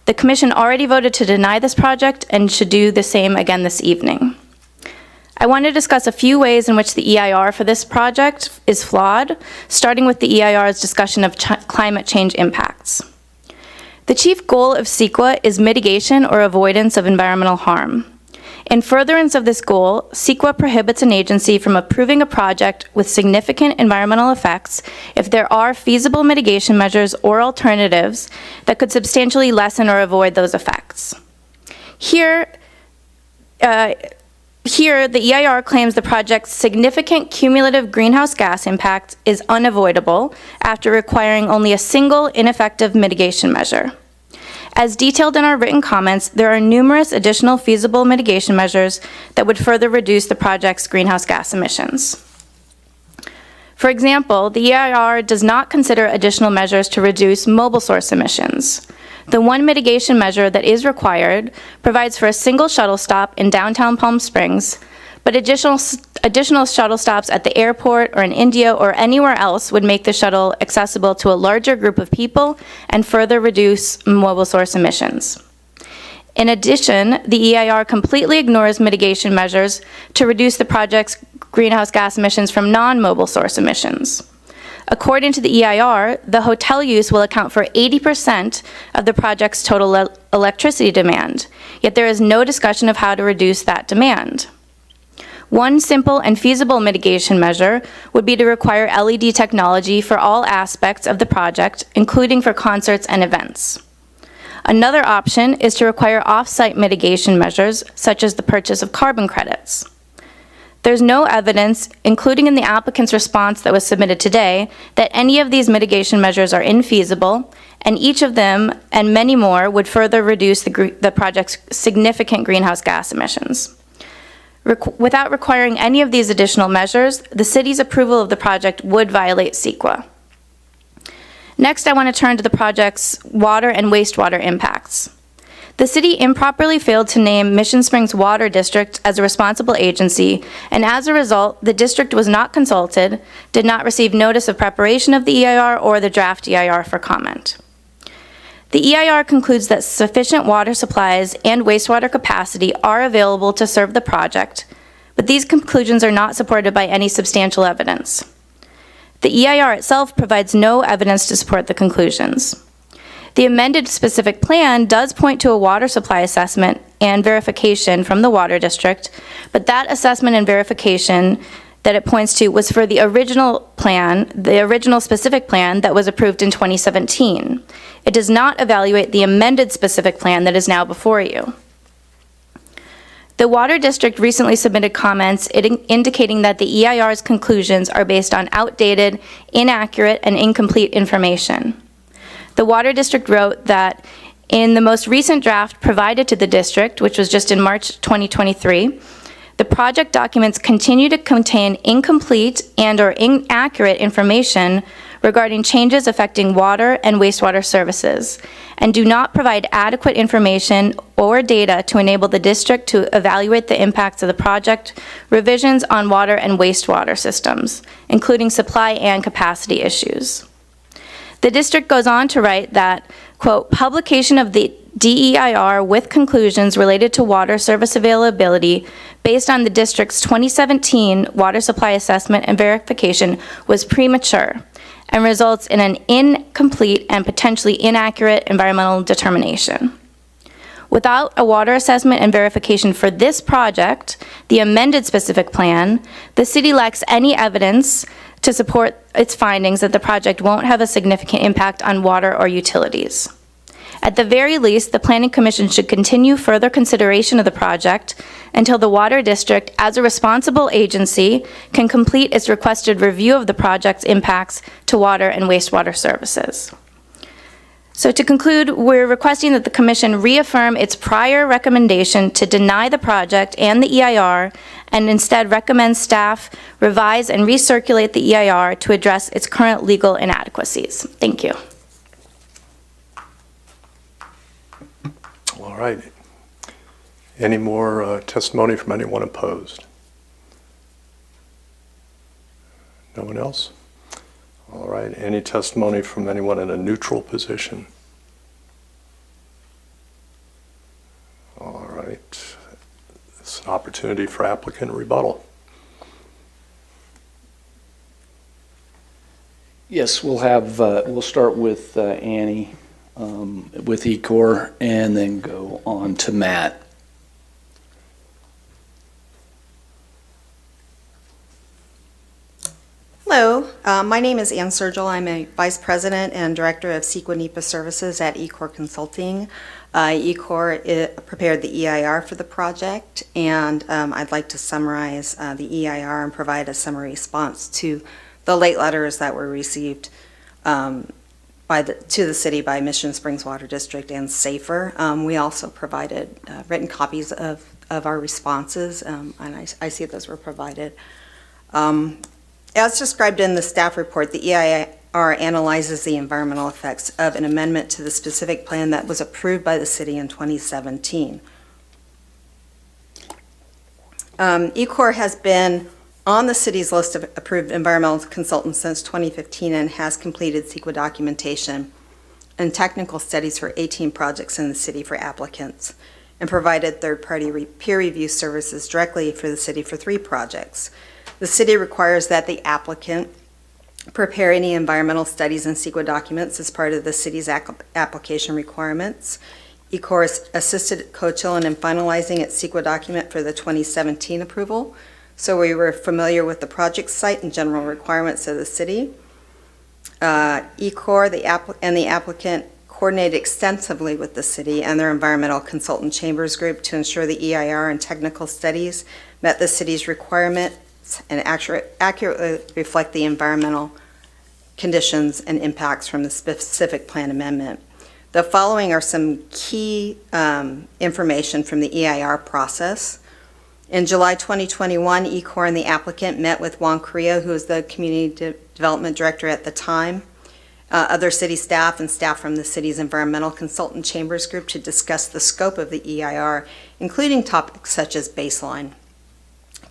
S16: The Commission already voted to deny this project and should do the same again this evening. I want to discuss a few ways in which the EIR for this project is flawed, starting with the EIR's discussion of climate change impacts. The chief goal of CEQA is mitigation or avoidance of environmental harm. In furtherance of this goal, CEQA prohibits an agency from approving a project with significant environmental effects if there are feasible mitigation measures or alternatives that could substantially lessen or avoid those effects. Here, Here, the EIR claims the project's significant cumulative greenhouse gas impact is unavoidable after requiring only a single ineffective mitigation measure. As detailed in our written comments, there are numerous additional feasible mitigation measures that would further reduce the project's greenhouse gas emissions. For example, the EIR does not consider additional measures to reduce mobile source emissions. The one mitigation measure that is required provides for a single shuttle stop in downtown Palm Springs, but additional shuttle stops at the airport or in India or anywhere else would make the shuttle accessible to a larger group of people and further reduce mobile source emissions. In addition, the EIR completely ignores mitigation measures to reduce the project's greenhouse gas emissions from non-mobile source emissions. According to the EIR, the hotel use will account for 80% of the project's total electricity demand, yet there is no discussion of how to reduce that demand. One simple and feasible mitigation measure would be to require LED technology for all aspects of the project, including for concerts and events. Another option is to require off-site mitigation measures, such as the purchase of carbon credits. There's no evidence, including in the applicant's response that was submitted today, that any of these mitigation measures are infeasible, and each of them and many more would further reduce the project's significant greenhouse gas emissions. Without requiring any of these additional measures, the city's approval of the project would violate CEQA. Next, I want to turn to the project's water and wastewater impacts. The city improperly failed to name Mission Springs Water District as a responsible agency, and as a result, the district was not consulted, did not receive notice of preparation of the EIR or the draft EIR for comment. The EIR concludes that sufficient water supplies and wastewater capacity are available to serve the project, but these conclusions are not supported by any substantial evidence. The EIR itself provides no evidence to support the conclusions. The amended specific plan does point to a water supply assessment and verification from the water district, but that assessment and verification that it points to was for the original plan, the original specific plan that was approved in 2017. It does not evaluate the amended specific plan that is now before you. The Water District recently submitted comments indicating that the EIR's conclusions are based on outdated, inaccurate, and incomplete information. The Water District wrote that in the most recent draft provided to the district, which was just in March 2023, the project documents continue to contain incomplete and/or inaccurate information regarding changes affecting water and wastewater services, and do not provide adequate information or data to enable the district to evaluate the impacts of the project revisions on water and wastewater systems, including supply and capacity issues. The district goes on to write that, quote, publication of the DEIR with conclusions related to water service availability based on the district's 2017 water supply assessment and verification was premature and results in an incomplete and potentially inaccurate environmental determination. Without a water assessment and verification for this project, the amended specific plan, the city lacks any evidence to support its findings that the project won't have a significant impact on water or utilities. At the very least, the Planning Commission should continue further consideration of the project until the Water District, as a responsible agency, can complete its requested review of the project's impacts to water and wastewater services. So to conclude, we're requesting that the Commission reaffirm its prior recommendation to deny the project and the EIR, and instead recommend staff revise and recirculate the EIR to address its current legal inadequacies. Thank you.
S6: All right. Any more testimony from anyone opposed? No one else? All right. Any testimony from anyone in a neutral position? All right. It's an opportunity for applicant rebuttal.
S13: Yes, we'll start with Annie with ECOR and then go on to Matt.
S17: Hello, my name is Ann Sergel. I'm a Vice President and Director of CEQA NEPA Services at Ecor Consulting. Ecor prepared the EIR for the project, and I'd like to summarize the EIR and provide a summary response to the late letters that were received to the city by Mission Springs Water District and SAFER. We also provided written copies of our responses, and I see those were provided. As described in the staff report, the EIR analyzes the environmental effects of an amendment to the specific plan that was approved by the city in 2017. Ecor has been on the city's list of approved environmental consultants since 2015 and has completed CEQA documentation and technical studies for 18 projects in the city for applicants and provided third-party peer review services directly for the city for 3 projects. The city requires that the applicant prepare any environmental studies and CEQA documents as part of the city's application requirements. Ecor assisted Coachella in finalizing its CEQA document for the 2017 approval, so we were familiar with the project site and general requirements of the city. Ecor and the applicant coordinated extensively with the city and their environmental consultant chambers group to ensure the EIR and technical studies met the city's requirement and accurately reflect the environmental conditions and impacts from the specific plan amendment. The following are some key information from the EIR process. In July 2021, Ecor and the applicant met with Juan Correa, who was the Community Development Director at the time, other city staff and staff from the city's Environmental Consultant Chambers Group to discuss the scope of the EIR, including topics such as baseline,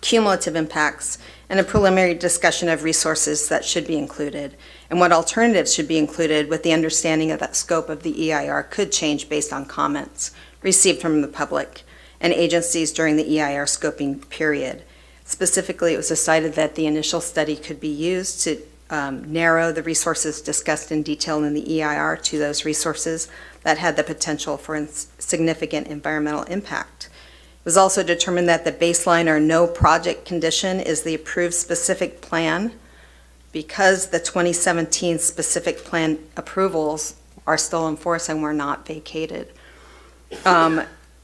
S17: cumulative impacts, and a preliminary discussion of resources that should be included, and what alternatives should be included, with the understanding of that scope of the EIR could change based on comments received from the public and agencies during the EIR scoping period. Specifically, it was decided that the initial study could be used to narrow the resources discussed in detail in the EIR to those resources that had the potential for significant environmental impact. It was also determined that the baseline or no project condition is the approved specific plan because the 2017 specific plan approvals are still in force and were not vacated.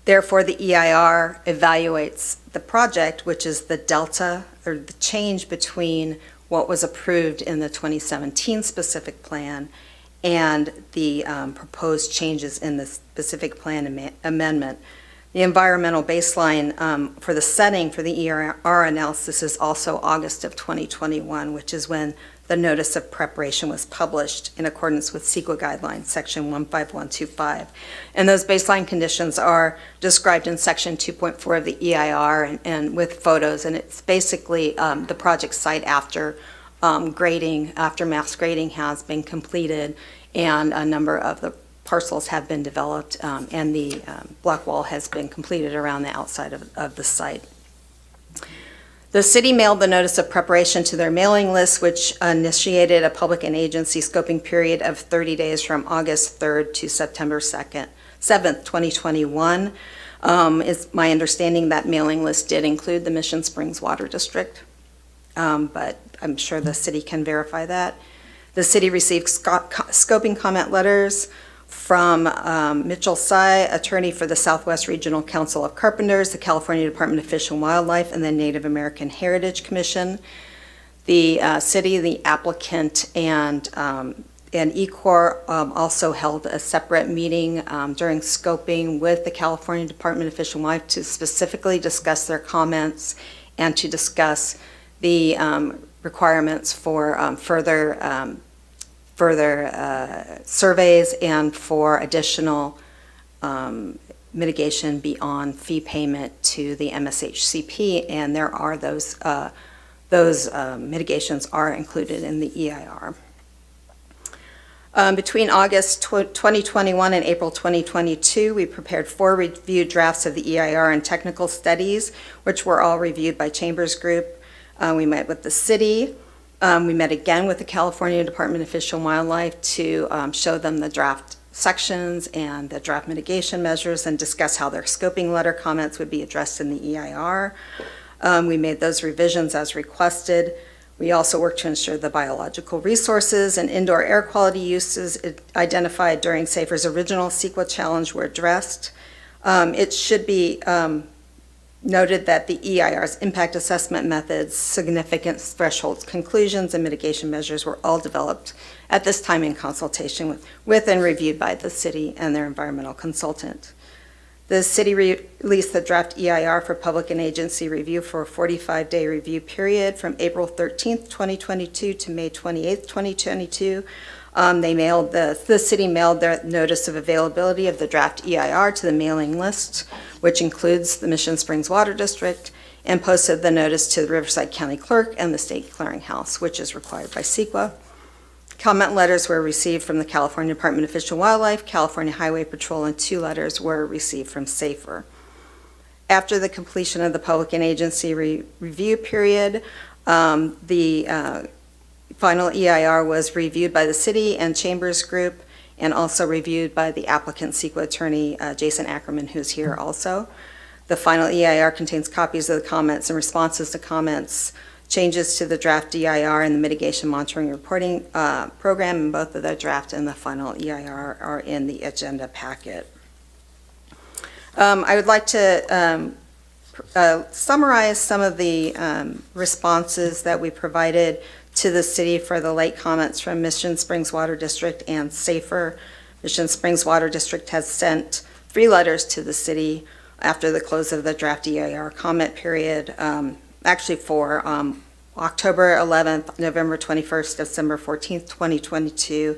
S17: Therefore, the EIR evaluates the project, which is the delta or the change between what was approved in the 2017 specific plan and the proposed changes in the specific plan amendment. The environmental baseline for the setting for the EIR analysis is also August of 2021, which is when the notice of preparation was published in accordance with CEQA guidelines, section 15125. And those baseline conditions are described in section 2.4 of the EIR and with photos, and it's basically the project site after grading, after mass grading has been completed and a number of the parcels have been developed and the block wall has been completed around the outside of the site. The city mailed the notice of preparation to their mailing list, which initiated a public and agency scoping period of 30 days from August 3rd to September 7th, 2021. It's my understanding that mailing list did include the Mission Springs Water District, but I'm sure the city can verify that. The city received scoping comment letters from Mitchell Sy, attorney for the Southwest Regional Council of Carpenters, the California Department of Fish and Wildlife, and the Native American Heritage Commission. The city, the applicant, and Ecor also held a separate meeting during scoping with the California Department of Fish and Wildlife to specifically discuss their comments and to discuss the requirements for further surveys and for additional mitigation beyond fee payment to the MSHCP, and there are those mitigations are included in the EIR. Between August 2021 and April 2022, we prepared 4 reviewed drafts of the EIR and technical studies, which were all reviewed by Chambers Group. We met with the city. We met again with the California Department of Fish and Wildlife to show them the draft sections and the draft mitigation measures and discuss how their scoping letter comments would be addressed in the EIR. We made those revisions as requested. We also work to ensure the biological resources and indoor air quality uses identified during SAFER's original CEQA challenge were addressed. It should be noted that the EIR's impact assessment methods, significance thresholds, conclusions, and mitigation measures were all developed at this time in consultation with and reviewed by the city and their environmental consultant. The city released the draft EIR for public and agency review for a 45-day review period from April 13th, 2022 to May 28th, 2022. The city mailed their notice of availability of the draft EIR to the mailing list, which includes the Mission Springs Water District, and posted the notice to the Riverside County Clerk and the State Clearinghouse, which is required by CEQA. Comment letters were received from the California Department of Fish and Wildlife, California Highway Patrol, and 2 letters were received from SAFER. After the completion of the public and agency review period, the final EIR was reviewed by the city and Chambers Group, and also reviewed by the applicant CEQA attorney, Jason Ackerman, who's here also. The final EIR contains copies of the comments and responses to comments, changes to the draft EIR and the mitigation monitoring reporting program, and both of the draft and the final EIR are in the agenda packet. I would like to summarize some of the responses that we provided to the city for the late comments from Mission Springs Water District and SAFER. Mission Springs Water District has sent 3 letters to the city after the close of the draft EIR comment period, actually for October 11th, November 21st, December 14th, 2022,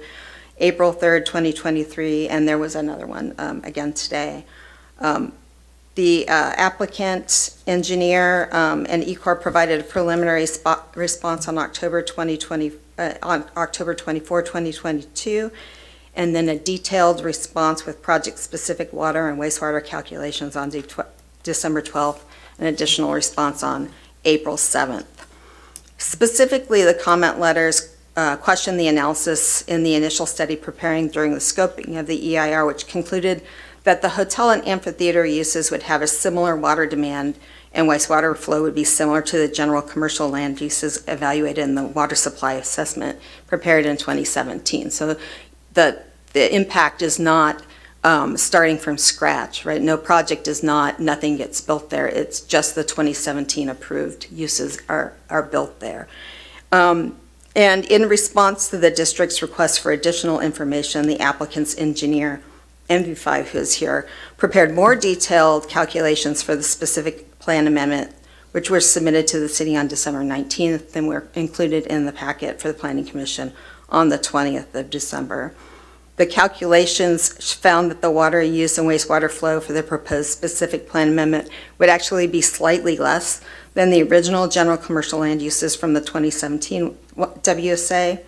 S17: April 3rd, 2023, and there was another one again today. The applicant, engineer, and ECOR provided a preliminary response on October 24, 2022, and then a detailed response with project-specific water and wastewater calculations on December 12th, an additional response on April 7th. Specifically, the comment letters questioned the analysis in the initial study preparing during the scoping of the EIR, which concluded that the hotel and amphitheater uses would have a similar water demand and wastewater flow would be similar to the general commercial land uses evaluated in the water supply assessment prepared in 2017. So the impact is not starting from scratch, right? No project is nothing gets built there. It's just the 2017 approved uses are built there. And in response to the district's request for additional information, the applicant's engineer, MV5, who is here, prepared more detailed calculations for the specific plan amendment, which were submitted to the city on December 19th and were included in the packet for the Planning Commission on the 20th of December. The calculations found that the water use and wastewater flow for the proposed specific plan amendment would actually be slightly less than the original general commercial land uses from the 2017 WSA,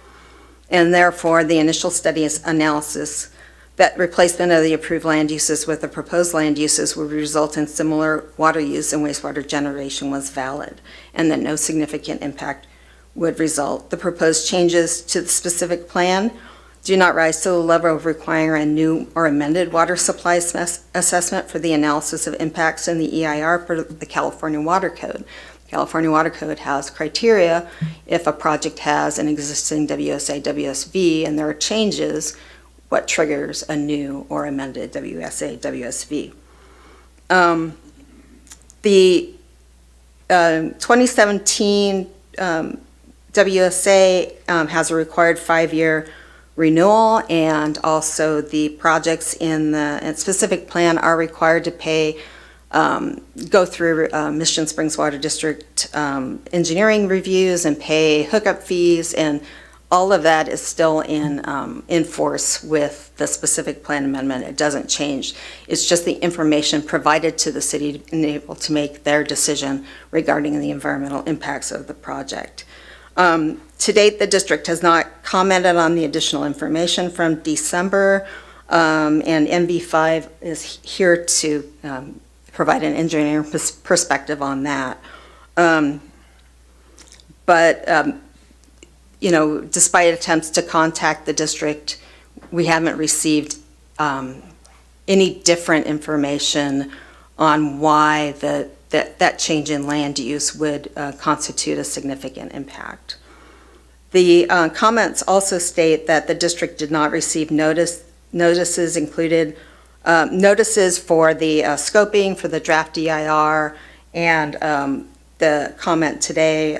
S17: and therefore the initial study's analysis that replacement of the approved land uses with the proposed land uses would result in similar water use and wastewater generation was valid, and that no significant impact would result. The proposed changes to the specific plan do not rise to the level of requiring a new or amended water supply assessment for the analysis of impacts in the EIR for the California Water Code. The California Water Code has criteria if a project has an existing WSA, WSV, and there are changes, what triggers a new or amended WSA, WSV. The 2017 WSA has a required 5-year renewal, and also the projects in the specific plan are required to pay, go through Mission Springs Water District engineering reviews and pay hookup fees, and all of that is still in force with the specific plan amendment. It doesn't change. It's just the information provided to the city to be able to make their decision regarding the environmental impacts of the project. To date, the district has not commented on the additional information from December, and MV5 is here to provide an engineering perspective on that. You know, despite attempts to contact the district, we haven't received any different information on why that change in land use would constitute a significant impact. The comments also state that the district did not receive notices included, notices for the scoping, for the draft DIR, and the comment today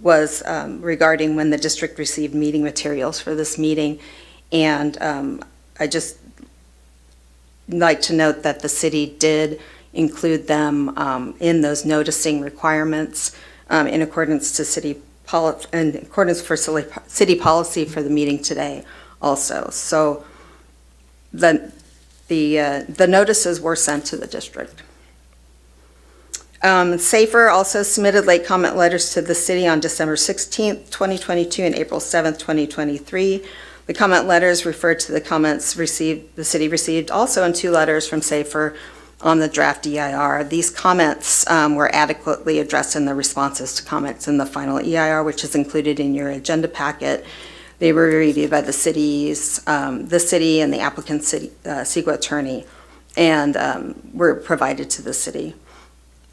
S17: was regarding when the district received meeting materials for this meeting. And I just like to note that the city did include them in those noticing requirements in accordance to city policy for the meeting today also. So the notices were sent to the district. SAFER also submitted late comment letters to the city on December 16th, 2022 and April 7th, 2023. The comment letters refer to the comments the city received also in 2 letters from SAFER on the draft EIR. These comments were adequately addressed in the responses to comments in the final EIR, which is included in your agenda packet. They were reviewed by the city and the applicant's CEQA attorney, and were provided to the city.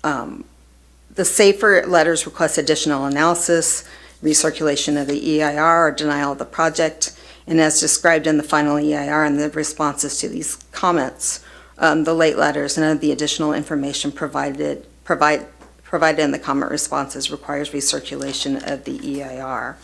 S17: The SAFER letters request additional analysis, recirculation of the EIR, or denial of the project, and as described in the final EIR and the responses to these comments, the late letters and the additional information provided in the comment responses requires recirculation of the EIR.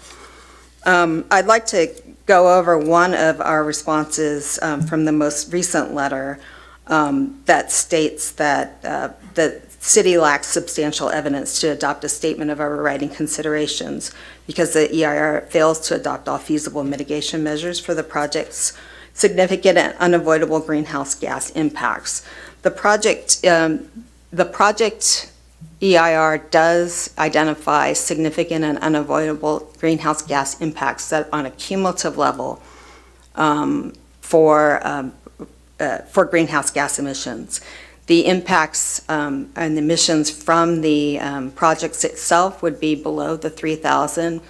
S17: I'd like to go over one of our responses from the most recent letter that states that the city lacks substantial evidence to adopt a statement of overriding considerations because the EIR fails to adopt all feasible mitigation measures for the project's significant and unavoidable greenhouse gas impacts. The project EIR does identify significant and unavoidable greenhouse gas impacts that on a cumulative level for greenhouse gas emissions. The impacts and emissions from the projects itself would be below the 3,000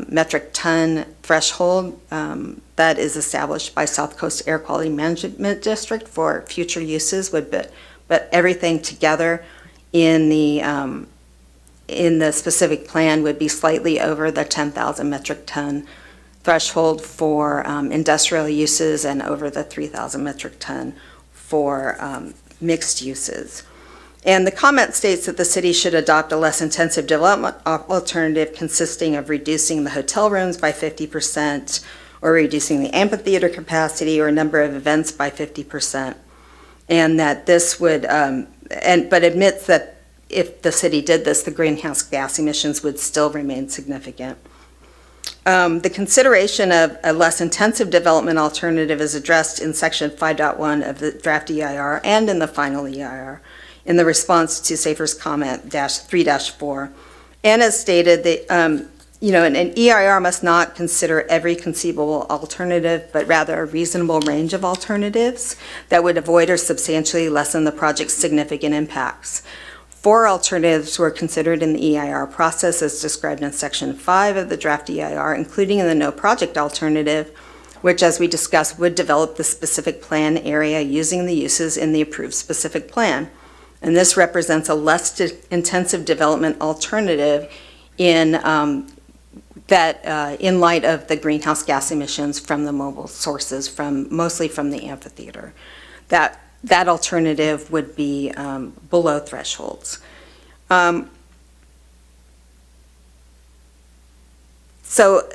S17: metric ton threshold that is established by South Coast Air Quality Management District for future uses, but everything together in the specific plan would be slightly over the 10,000 metric ton threshold for industrial uses and over the 3,000 metric ton for mixed uses. And the comment states that the city should adopt a less intensive development alternative consisting of reducing the hotel rooms by 50% or reducing the amphitheater capacity or number of events by 50%. And that this would, but admits that if the city did this, the greenhouse gas emissions would still remain significant. The consideration of a less intensive development alternative is addressed in section 5.1 of the draft EIR and in the final EIR in the response to SAFER's comment -3-4. And as stated, an EIR must not consider every conceivable alternative, but rather a reasonable range of alternatives that would avoid or substantially lessen the project's significant impacts. 4 alternatives were considered in the EIR process as described in section 5 of the draft EIR, including the no project alternative, which, as we discussed, would develop the specific plan area using the uses in the approved specific plan. And this represents a less intensive development alternative in light of the greenhouse gas emissions from the mobile sources, mostly from the amphitheater. That alternative would be below thresholds. So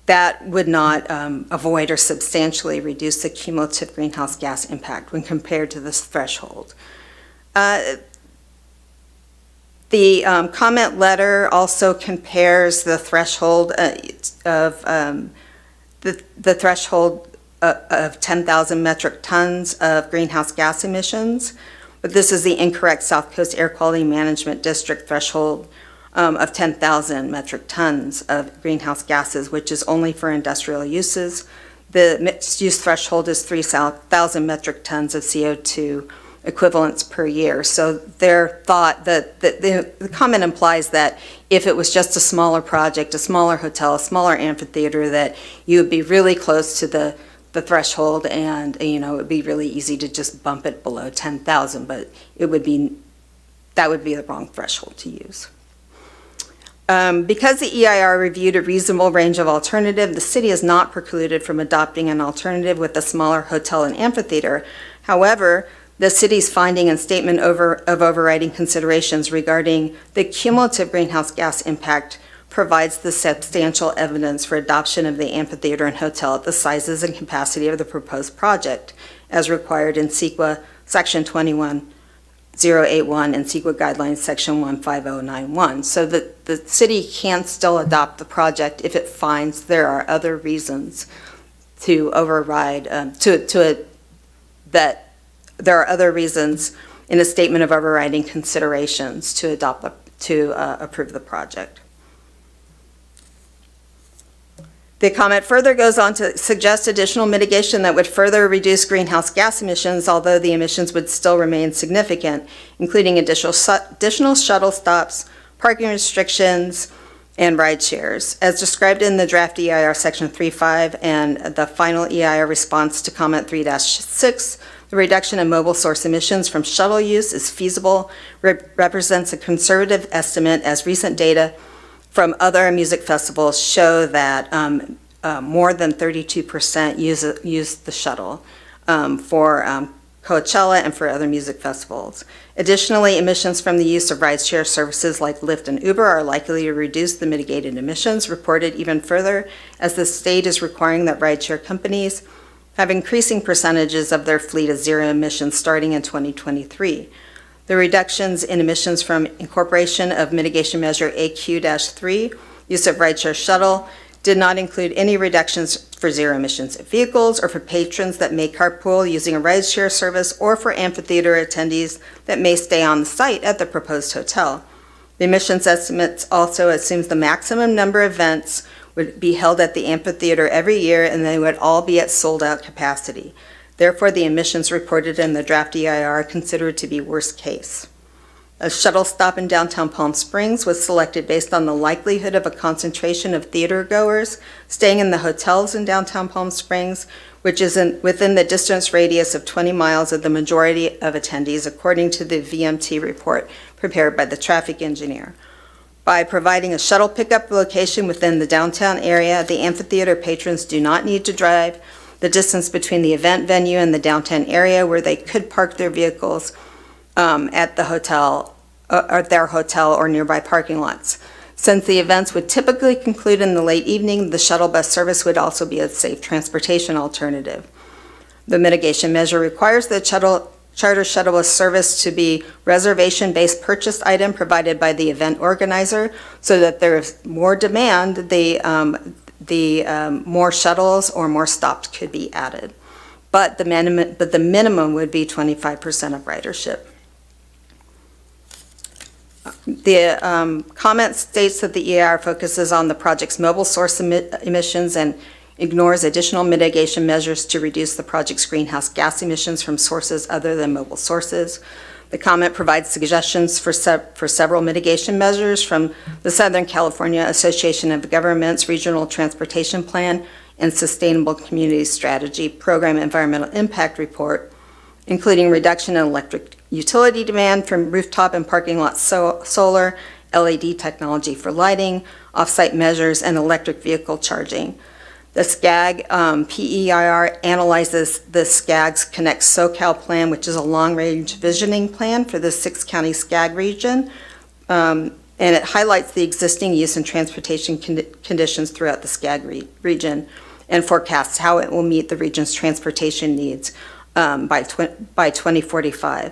S17: that would not avoid or substantially reduce the cumulative greenhouse gas impact when compared to this threshold. The comment letter also compares the threshold of 10,000 metric tons of greenhouse gas emissions, but this is the incorrect South Coast Air Quality Management District threshold of 10,000 metric tons of greenhouse gases, which is only for industrial uses. The mixed use threshold is 3,000 metric tons of CO2 equivalents per year. So their thought that the comment implies that if it was just a smaller project, a smaller hotel, a smaller amphitheater, that you would be really close to the threshold and it would be really easy to just bump it below 10,000, but that would be the wrong threshold to use. Because the EIR reviewed a reasonable range of alternative, the city is not precluded from adopting an alternative with a smaller hotel and amphitheater. However, the city's finding and statement of overriding considerations regarding the cumulative greenhouse gas impact provides the substantial evidence for adoption of the amphitheater and hotel at the sizes and capacity of the proposed project, as required in CEQA Section 21081 and CEQA Guidelines Section 15091. So that the city can still adopt the project if it finds there are other reasons to override, that there are other reasons in a statement of overriding considerations to approve the project. The comment further goes on to suggest additional mitigation that would further reduce greenhouse gas emissions, although the emissions would still remain significant, including additional shuttle stops, parking restrictions, and ride shares. As described in the draft EIR Section 3.5 and the final EIR response to comment 3-6, the reduction in mobile source emissions from shuttle use is feasible, represents a conservative estimate, as recent data from other music festivals show that more than 32% use the shuttle for Coachella and for other music festivals. Additionally, emissions from the use of rideshare services like Lyft and Uber are likely to reduce the mitigated emissions reported even further, as the state is requiring that rideshare companies have increasing percentages of their fleet as zero emissions starting in 2023. The reductions in emissions from incorporation of mitigation measure AQ-3, use of rideshare shuttle, did not include any reductions for zero emissions vehicles or for patrons that may carpool using a rideshare service or for amphitheater attendees that may stay on the site at the proposed hotel. The emissions estimates also assumes the maximum number of events would be held at the amphitheater every year, and they would all be at sold-out capacity. Therefore, the emissions reported in the draft EIR are considered to be worst case. A shuttle stop in downtown Palm Springs was selected based on the likelihood of a concentration of theater goers staying in the hotels in downtown Palm Springs, which is within the distance radius of 20 miles of the majority of attendees, according to the VMT report prepared by the traffic engineer. By providing a shuttle pickup location within the downtown area, the amphitheater patrons do not need to drive the distance between the event venue and the downtown area, where they could park their vehicles at the hotel, or their hotel or nearby parking lots. Since the events would typically conclude in the late evening, the shuttle bus service would also be a safe transportation alternative. The mitigation measure requires the charter shuttle bus service to be reservation-based purchase item provided by the event organizer, so that there is more demand, more shuttles or more stops could be added. But the minimum would be 25% of ridership. The comment states that the EIR focuses on the project's mobile source emissions and ignores additional mitigation measures to reduce the project's greenhouse gas emissions from sources other than mobile sources. The comment provides suggestions for several mitigation measures from the Southern California Association of Governments Regional Transportation Plan and Sustainable Community Strategy Program Environmental Impact Report, including reduction in electric utility demand from rooftop and parking lot solar, LED technology for lighting, off-site measures, and electric vehicle charging. The SCAG PEIR analyzes the SCAG's Connect SoCal plan, which is a long-range visioning plan for the 6-county SCAG region, and it highlights the existing use and transportation conditions throughout the SCAG region and forecasts how it will meet the region's transportation needs by 2045.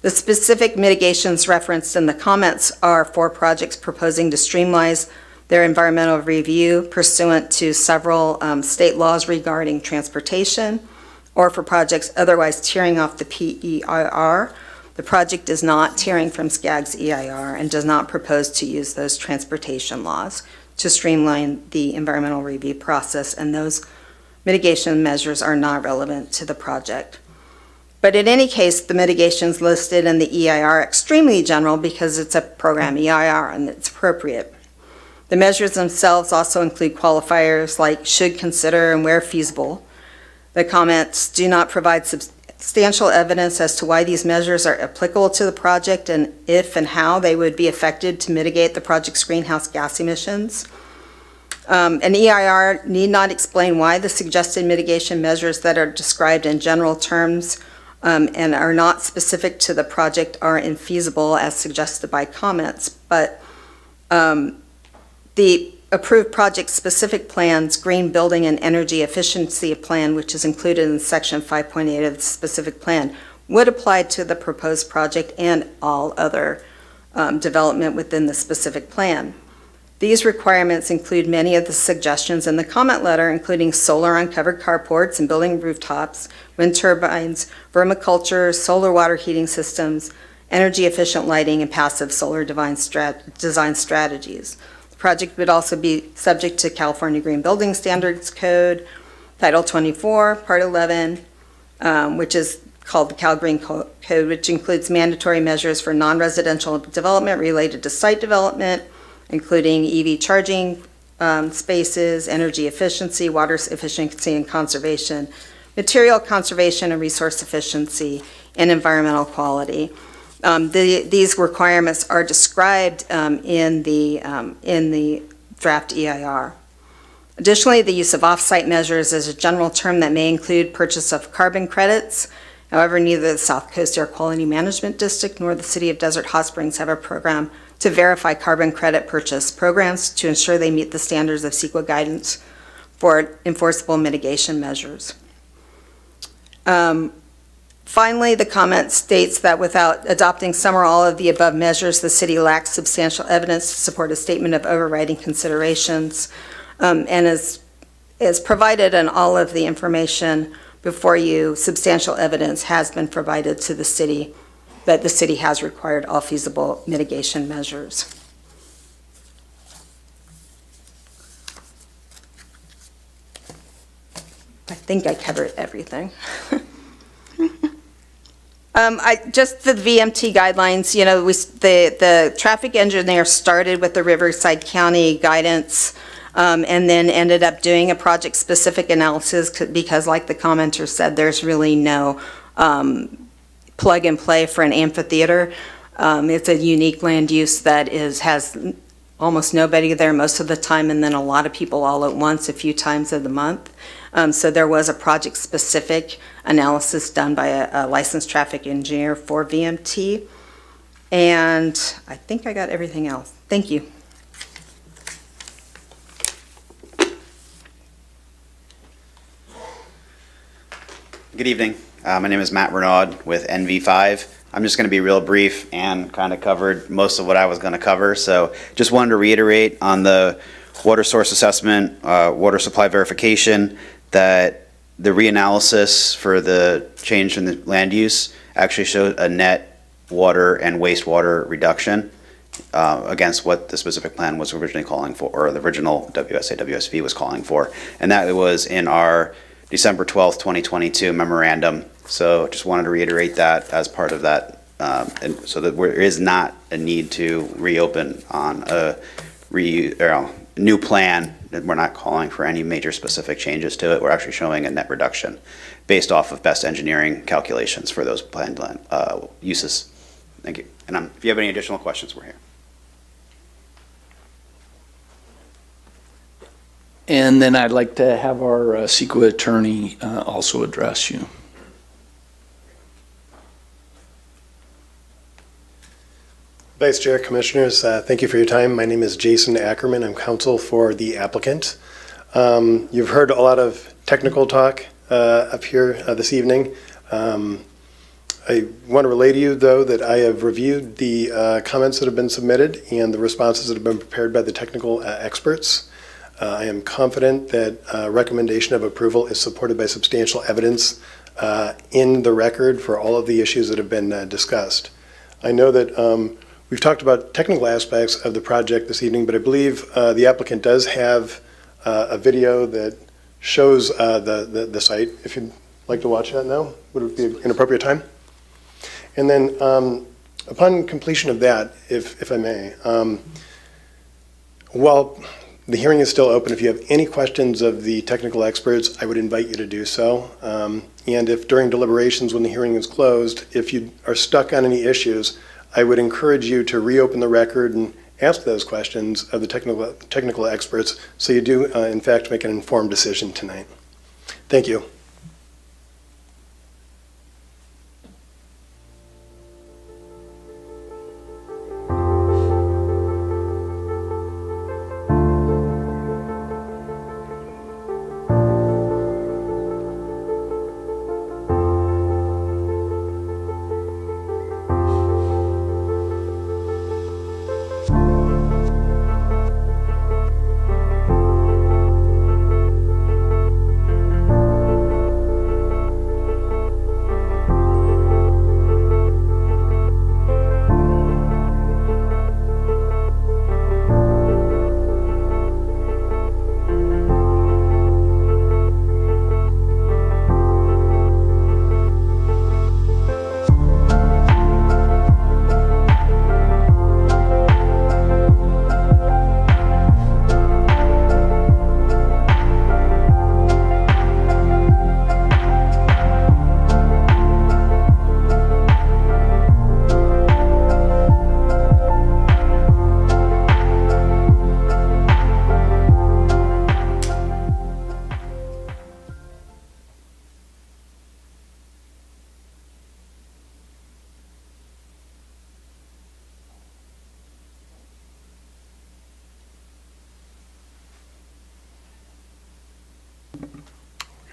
S17: The specific mitigations referenced in the comments are for projects proposing to streamline their environmental review pursuant to several state laws regarding transportation, or for projects otherwise tearing off the PEIR. The project is not tearing from SCAG's EIR and does not propose to use those transportation laws to streamline the environmental review process, and those mitigation measures are not relevant to the project. But in any case, the mitigations listed in the EIR are extremely general because it's a program EIR and it's appropriate. The measures themselves also include qualifiers like should consider and where feasible. The comments do not provide substantial evidence as to why these measures are applicable to the project and if and how they would be effected to mitigate the project's greenhouse gas emissions. An EIR need not explain why the suggested mitigation measures that are described in general terms and are not specific to the project are infeasible as suggested by comments, but the approved project-specific plans, green building and energy efficiency plan, which is included in section 5.8 of the specific plan, would apply to the proposed project and all other development within the specific plan. These requirements include many of the suggestions in the comment letter, including solar on covered carports and building rooftops, wind turbines, vermiculture, solar water heating systems, energy-efficient lighting, and passive solar design strategies. The project would also be subject to California Green Building Standards Code, Title 24, Part 11, which is called the Cal Green Code, which includes mandatory measures for non-residential development related to site development, including EV charging spaces, energy efficiency, water efficiency and conservation, material conservation and resource efficiency, and environmental quality. These requirements are described in the draft EIR. Additionally, the use of off-site measures is a general term that may include purchase of carbon credits. However, neither the South Coast Air Quality Management District nor the City of Desert Hot Springs have a program to verify carbon credit purchase programs to ensure they meet the standards of CEQA guidance for enforceable mitigation measures. Finally, the comment states that without adopting some or all of the above measures, the city lacks substantial evidence to support a statement of overriding considerations, and as provided in all of the information before you, substantial evidence has been provided to the city that the city has required all feasible mitigation measures. I think I covered everything. Just the VMT guidelines, you know, the traffic engineer started with the Riverside County guidance and then ended up doing a project-specific analysis because, like the commenter said, there's really no plug and play for an amphitheater. It's a unique land use that has almost nobody there most of the time and then a lot of people all at once a few times of the month. So there was a project-specific analysis done by a licensed traffic engineer for VMT. And I think I got everything else. Thank you.
S18: Good evening. My name is Matt Renaud with NV5. I'm just going to be real brief and kind of covered most of what I was going to cover. So just wanted to reiterate on the water source assessment, water supply verification, that the reanalysis for the change in the land use actually showed a net water and wastewater reduction against what the specific plan was originally calling for, or the original WSA-WSV was calling for. And that was in our December 12th, 2022 memorandum. So just wanted to reiterate that as part of that, and so that there is not a need to reopen on a new plan. We're not calling for any major specific changes to it. We're actually showing a net reduction based off of best engineering calculations for those planned uses. Thank you. And if you have any additional questions, we're here.
S13: And then I'd like to have our CEQA attorney also address you.
S19: Vice Chair, Commissioners, thank you for your time. My name is Jason Ackerman. I'm counsel for the applicant. You've heard a lot of technical talk up here this evening. I want to relay to you, though, that I have reviewed the comments that have been submitted and the responses that have been prepared by the technical experts. I am confident that recommendation of approval is supported by substantial evidence in the record for all of the issues that have been discussed. I know that we've talked about technical aspects of the project this evening, but I believe the applicant does have a video that shows the site. If you'd like to watch that now, would it be an appropriate time? And then upon completion of that, if I may, while The hearing is still open. If you have any questions of the technical experts, I would invite you to do so. And if during deliberations when the hearing is closed, if you are stuck on any issues, I would encourage you to reopen the record and ask those questions of the technical experts so you do, in fact, make an informed decision tonight. Thank you.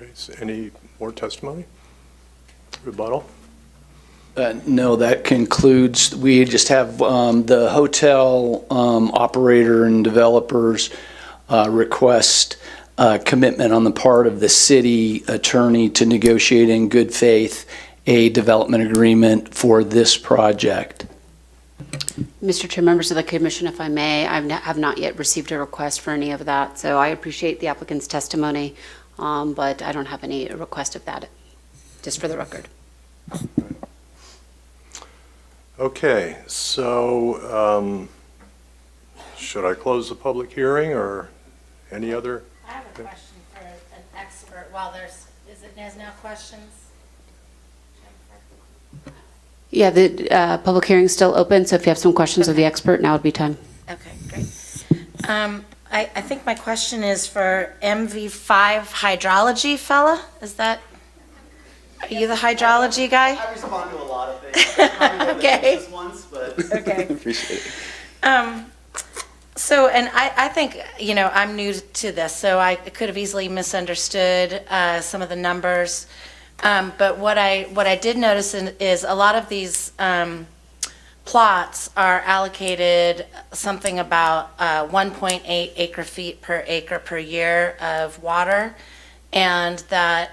S6: Okay, so any more testimony? Rebuttal?
S13: No, that concludes, we just have the hotel operator and developers request commitment on the part of the city attorney to negotiate in good faith a development agreement for this project.
S14: Mr. Chair, members of the commission, if I may, I have not yet received a request for any of that, so I appreciate the applicant's testimony, but I don't have any request of that, just for the record.
S6: Okay, so should I close the public hearing or any other?
S4: I have a question for an expert while there's no questions.
S14: Yeah, the public hearing is still open, so if you have some questions of the expert, now would be time.
S4: Okay, great. I think my question is for MV5 hydrology fella. Are you the hydrology guy?
S18: I respond to a lot of things.
S4: Okay.
S18: Just once, but
S4: Okay.
S18: appreciate it.
S4: So, and I think, I'm new to this, so I could have easily misunderstood some of the numbers. But what I did notice is a lot of these plots are allocated something about 1.8 acre feet per acre per year of water, and that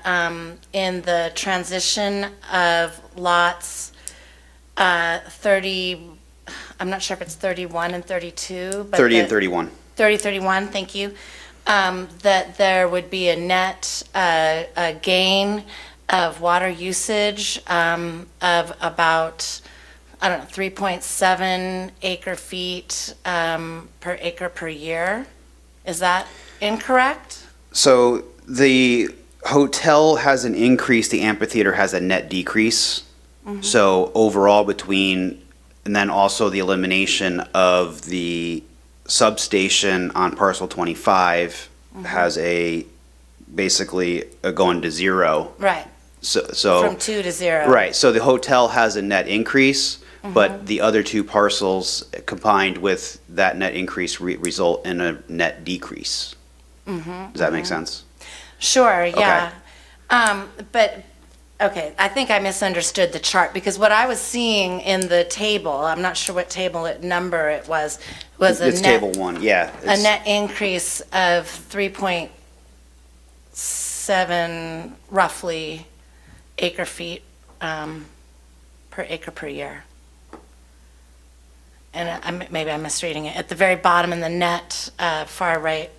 S4: in the transition of lots 30, I'm not sure if it's 31 and 32, but
S18: 30 and 31.
S4: 30, 31, thank you, that there would be a net a gain of water usage of about, 3.7 acre feet per acre per year. Is that incorrect?
S18: So the hotel has an increase, the amphitheater has a net decrease.
S4: Mhm.
S18: So overall and then also the elimination of the substation on parcel 25 has basically going to zero.
S4: Right,
S18: So
S4: from 2 to 0.
S18: Right, so the hotel has a net increase, but the other two parcels combined with that net increase result in a net decrease.
S4: Mhm,
S18: Does that make sense?
S4: Sure, yeah. But, okay, I think I misunderstood the chart, because what I was seeing in the table, I'm not sure what number it was a
S18: It's
S4: net,
S18: table 1, yeah.
S4: a net increase of 3.7 roughly acre feet per acre per year. And maybe I'm misreading it. At the very bottom in the net, far right.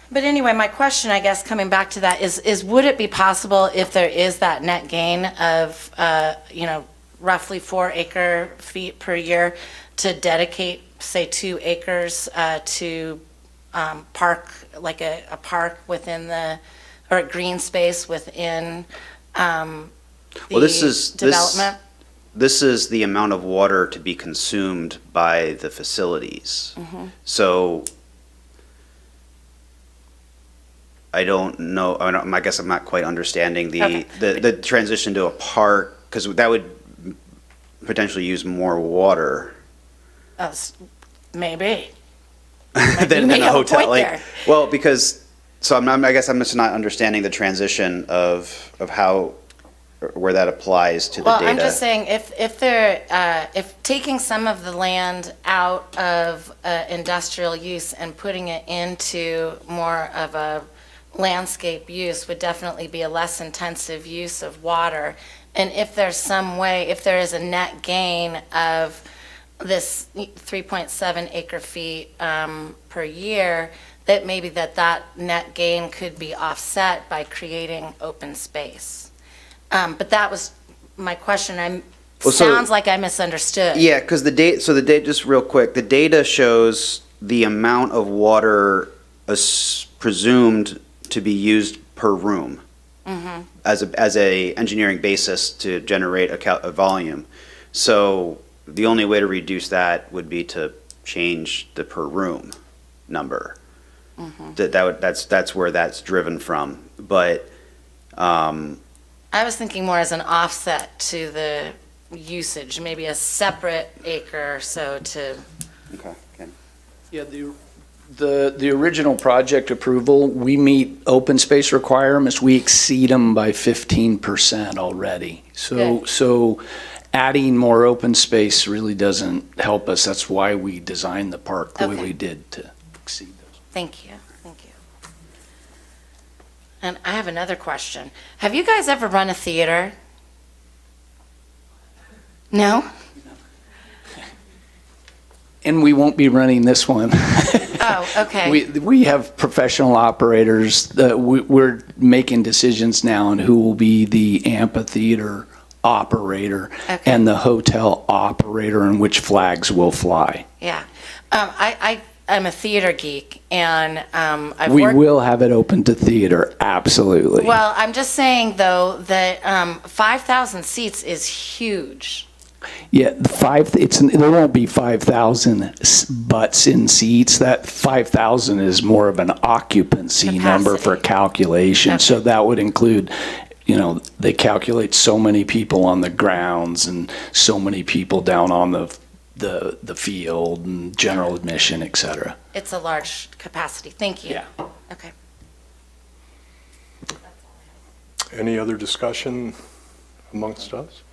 S4: But anyway, my question, I guess, coming back to that is would it be possible, if there is that net gain of, roughly 4 acre feet per year, to dedicate, say, 2 acres to park, like a park within the, or a green space within
S18: Well, this is
S4: development?
S18: This is the amount of water to be consumed by the facilities.
S4: Mhm.
S18: So I don't know. I guess I'm not quite understanding
S4: Okay.
S18: the transition to a park, because that would potentially use more water
S4: Maybe.
S18: than
S4: may
S18: a
S4: have a
S18: hotel.
S4: point
S18: Like,
S4: there.
S18: well, because I guess I'm just not understanding the transition of how, where that applies to the
S4: Well,
S18: data.
S4: I'm just saying, if taking some of the land out of industrial use and putting it into more of a landscape use would definitely be a less intensive use of water. And if there's some way, if there is a net gain of this 3.7 acre feet per year, that maybe that net gain could be offset by creating open space. But that was my question. Sounds like I misunderstood.
S18: Yeah, because the data, just real quick, the data shows the amount of water is presumed to be used per room
S4: Mhm.
S18: as a engineering basis to generate a volume. So the only way to reduce that would be to change the per room number. That's where that's driven from. But
S4: I was thinking more as an offset to the usage, maybe a separate acre or so to.
S18: Okay.
S13: Yeah, the original project approval, we meet open space requirements, we exceed them by 15% already. So adding more open space really doesn't help us. That's why we designed the park the way
S4: Okay.
S13: we did, to exceed those.
S4: Thank you. And I have another question. Have you guys ever run a theater? No?
S13: And we won't be running this one.
S4: Oh, okay.
S13: We have professional operators. We're making decisions now on who will be the amphitheater operator and the hotel operator and which flags will fly.
S4: Yeah. I'm a theater geek, and I've
S13: We
S4: worked.
S13: will have it open to theater, absolutely.
S4: Well, I'm just saying, though, that 5,000 seats is huge.
S13: Yeah, there won't be 5,000 butts in seats. That 5,000 is more of an occupancy number for calculation. So that would include, they calculate so many people on the grounds and so many people down on the field and general admission, et cetera.
S4: It's a large capacity. Thank you.
S13: Yeah.
S4: Okay.
S6: Any other discussion amongst us?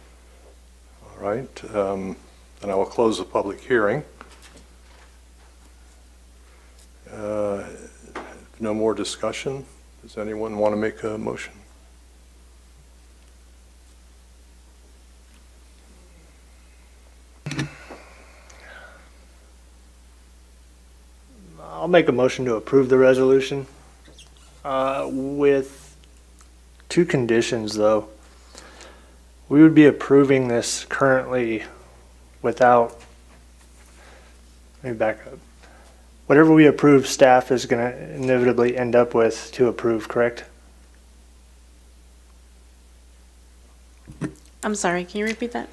S6: All right, then I will close the public hearing. No more discussion. Does anyone want to make a motion?
S5: I'll make a motion to approve the resolution with 2 conditions, though. We would be approving this currently without, let me back up. Whatever we approve, staff is going to inevitably end up with to approve, correct?
S9: I'm sorry, can you repeat that?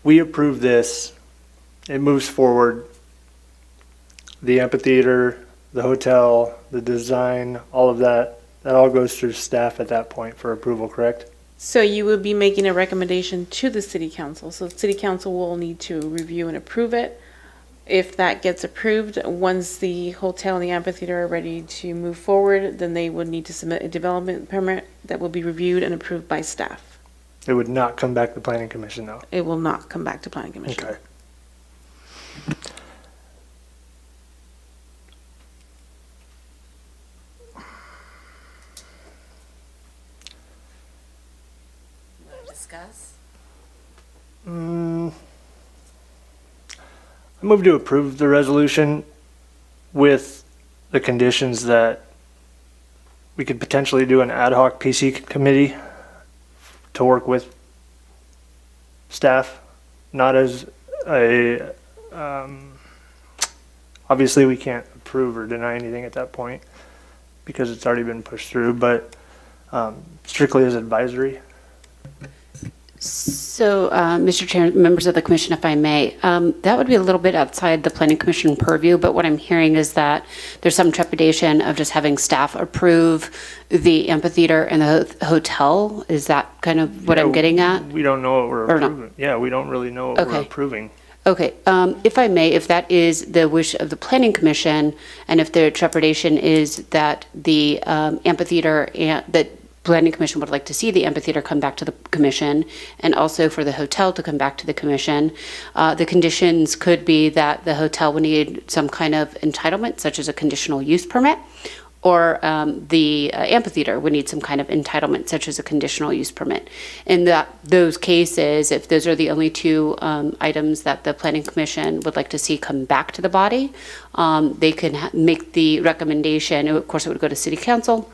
S5: We approve this, it moves forward. The amphitheater, the hotel, the design, all of that all goes through staff at that point for approval, correct?
S9: So you would be making a recommendation to the city council. So the city council will need to review and approve it. If that gets approved, once the hotel and the amphitheater are ready to move forward, then they would need to submit a development permit that will be reviewed and approved by staff.
S5: It would not come back to planning commission, though.
S9: It will not come back to planning commission.
S5: Okay.
S4: Discuss?
S5: I move to approve the resolution with the conditions that we could potentially do an ad hoc PC committee to work with staff, not as a Obviously, we can't approve or deny anything at that point because it's already been pushed through, but strictly as advisory.
S14: So, Mr. Chair, members of the commission, if I may, that would be a little bit outside the planning commission purview, but what I'm hearing is that there's some trepidation of just having staff approve the amphitheater and the hotel. Is that kind of what I'm getting at?
S5: We don't know what we're
S14: Or not?
S5: approving. Yeah, we don't really know what we're
S14: Okay.
S5: approving.
S14: Okay, if I may, if that is the wish of the planning commission, and if the trepidation is that the amphitheater, and that planning commission would like to see the amphitheater come back to the commission, and also for the hotel to come back to the commission, the conditions could be that the hotel would need some kind of entitlement, such as a conditional use permit, or the amphitheater would need some kind of entitlement, such as a conditional use permit. In those cases, if those are the only two items that the planning commission would like to see come back to the body, they can make the recommendation. Of course, it would go to city council.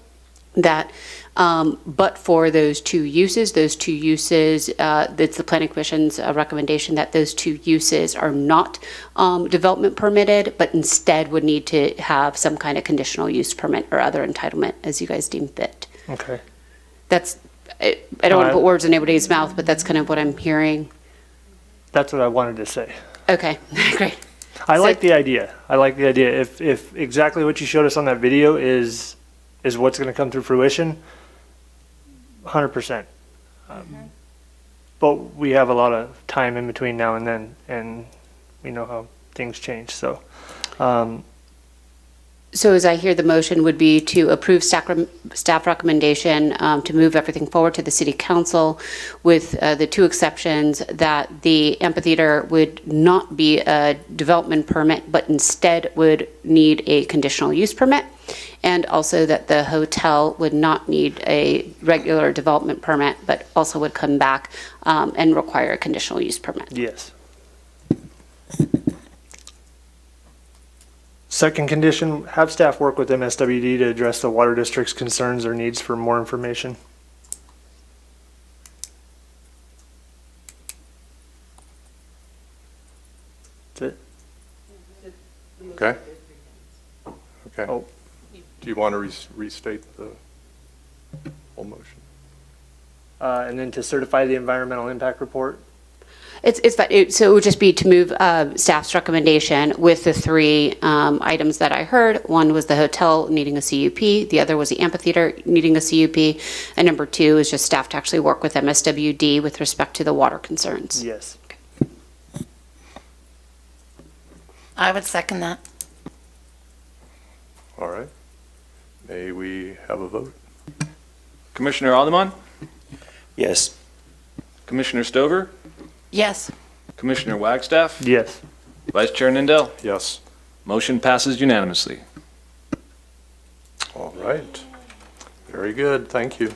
S14: That, but for those two uses, that's the planning commission's recommendation that those two uses are not development permitted, but instead would need to have some kind of conditional use permit or other entitlement as you guys deem fit.
S5: Okay.
S14: That's, I don't want to put words in anybody's mouth, but that's kind of what I'm hearing.
S5: That's what I wanted to say.
S14: Okay, great.
S5: I like the idea. If exactly what you showed us on that video is what's going to come to fruition, 100%. But we have a lot of time in between now and then, and we know how things change. So,
S14: So as I hear, the motion would be to approve staff recommendation to move everything forward to the city council with the two exceptions that the amphitheater would not be a development permit, but instead would need a conditional use permit. And also that the hotel would not need a regular development permit, but also would come back and require a conditional use permit.
S5: yes. Second condition, have staff work with MSWD to address the water district's concerns or needs for more information. That's it.
S6: Okay? Okay.
S5: Oh.
S6: Do you want to restate the whole motion?
S5: And then to certify the environmental impact report.
S14: It's fine. So it would just be to move staff's recommendation with the three items that I heard. One was the hotel needing a CUP. The other was the amphitheater needing a CUP. And number two is just staff to actually work with MSWD with respect to the water concerns.
S5: Yes.
S4: I would second that.
S6: All right. May we have a vote?
S2: Commissioner Alderman,
S3: Yes.
S2: Commissioner Stover,
S4: Yes.
S2: Commissioner Wagstaff,
S5: Yes.
S2: Vice Chair Nindell.
S6: Yes.
S2: Motion passes unanimously.
S6: All right. Very good. Thank you.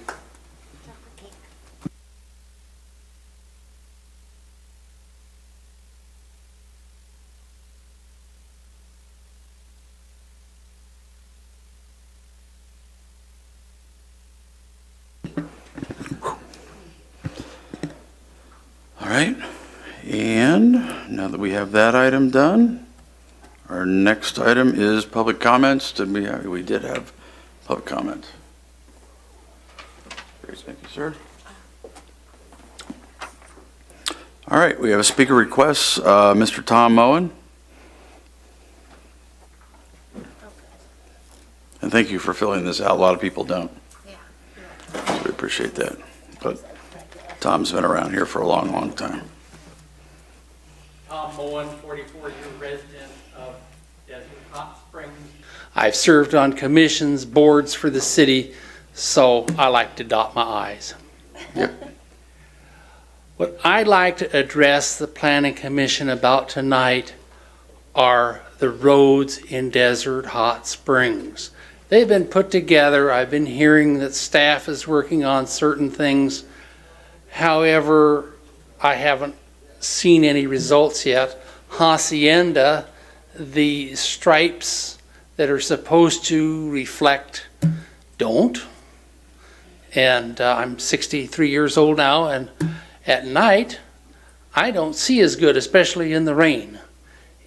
S1: All right, and now that we have that item done, our next item is public comments. We did have public comment. Great, thank you, sir. All right, we have a speaker request, Mr. Tom Moen. And thank you for filling this out. A lot of people don't. So we appreciate that. But Tom's been around here for a long, long time.
S20: Tom Moen, 44-year resident of Desert Hot Springs.
S21: I've served on commissions, boards for the city, so I like to dot my I's.
S1: Yep.
S21: What I'd like to address the Planning Commission about tonight are the roads in Desert Hot Springs. They've been put together. I've been hearing that staff is working on certain things. However, I haven't seen any results yet. Hacienda, the stripes that are supposed to reflect don't. And I'm 63 years old now, and at night, I don't see as good, especially in the rain.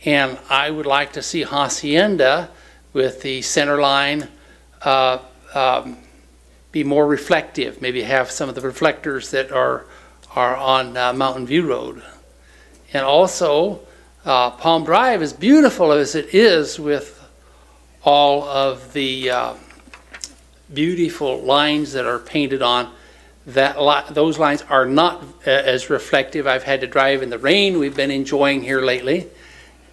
S21: And I would like to see Hacienda with the center line be more reflective, maybe have some of the reflectors that are on Mountain View Road. And also, Palm Drive, as beautiful as it is with all of the beautiful lines that are painted on, those lines are not as reflective. I've had to drive in the rain we've been enjoying here lately.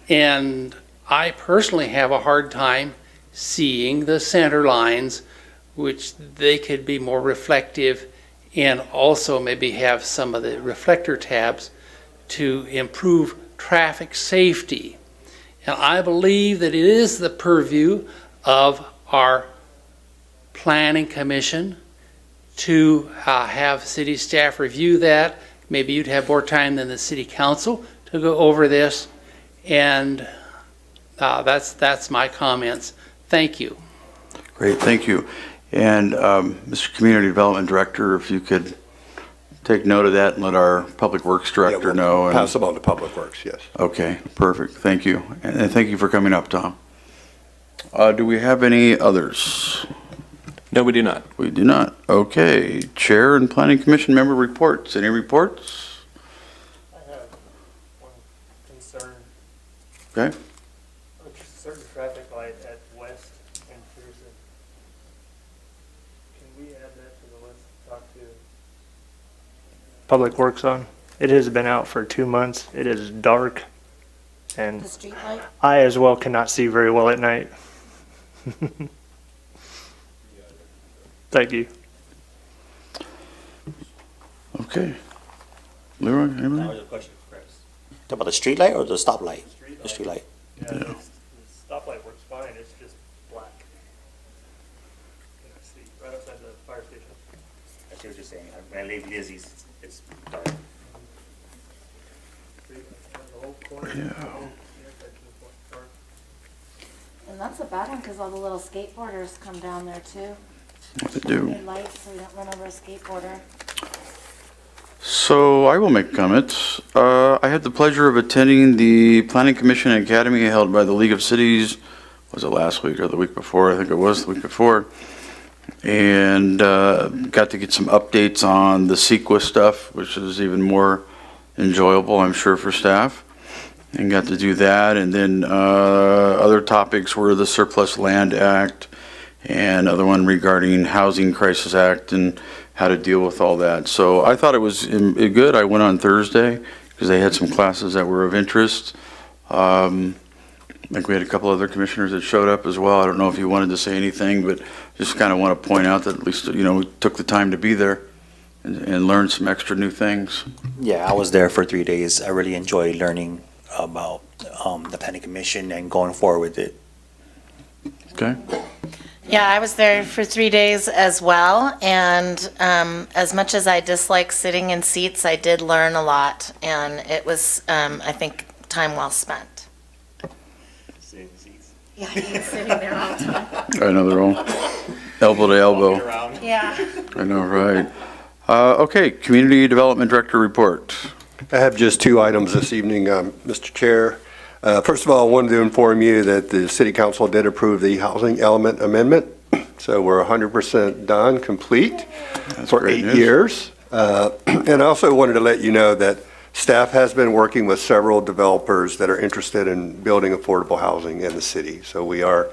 S21: And I personally have a hard time seeing the center lines, which they could be more reflective, and also maybe have some of the reflector tabs to improve traffic safety. And I believe that it is the purview of our planning commission to have city staff review that. Maybe you'd have more time than the city council to go over this. And that's my comments. Thank you.
S1: Great, thank you. And Mr. Community Development Director, if you could take note of that and let our Public Works Director know.
S6: Pass them on to Public Works, yes.
S1: Okay, perfect, thank you. And thank you for coming up, Tom. Do we have any others?
S2: No, we do not.
S1: We do not. Okay, Chair and Planning Commission member reports. Any reports?
S5: I have one concern.
S1: Okay.
S5: Certain traffic light at West and Pearson. Can we add that to the list to talk to Public Works on? It has been out for 2 months. It is dark, and
S4: The street light?
S5: I as well cannot see very well at night. Thank you.
S1: Okay. Leroy, anybody?
S3: a question for Chris. Talk about the street light or the stoplight? The street light.
S5: Yeah, the stoplight works fine, it's just black. Can't see, right outside the fire station.
S3: I see what you're saying. When I leave Lizzie's, it's dark.
S5: See, the whole corner.
S1: Yeah.
S4: And that's a bad one, because all the little skateboarders come down there too.
S1: They do.
S4: Need lights so we don't run over a skateboarder.
S1: So I will make comments. I had the pleasure of attending the Planning Commission Academy held by the League of Cities. Was it last week or the week before? I think it was the week before. And got to get some updates on the CEQA stuff, which is even more enjoyable, I'm sure, for staff. And got to do that. And then other topics were the Surplus Land Act and other one regarding Housing Crisis Act and how to deal with all that. So I thought it was good. I went on Thursday because they had some classes that were of interest. I think we had a couple other commissioners that showed up as well. I don't know if you wanted to say anything, but just kind of want to point out that at least, we took the time to be there and learn some extra new things.
S3: Yeah, I was there for 3 days. I really enjoyed learning about the planning commission and going forward with it.
S1: Okay.
S4: Yeah, I was there for 3 days as well, and as much as I dislike sitting in seats, I did learn a lot, and it was, I think, time well spent. Yeah, he's sitting there all the time.
S1: I know they're all elbow to elbow.
S4: Yeah.
S1: I know, right. Okay, Community Development Director report.
S6: I have just 2 items this evening, Mr. Chair. First of all, I wanted to inform you that the City Council did approve the housing element amendment. So we're 100% done, complete for 8 years. And I also wanted to let you know that staff has been working with several developers that are interested in building affordable housing in the city. So we are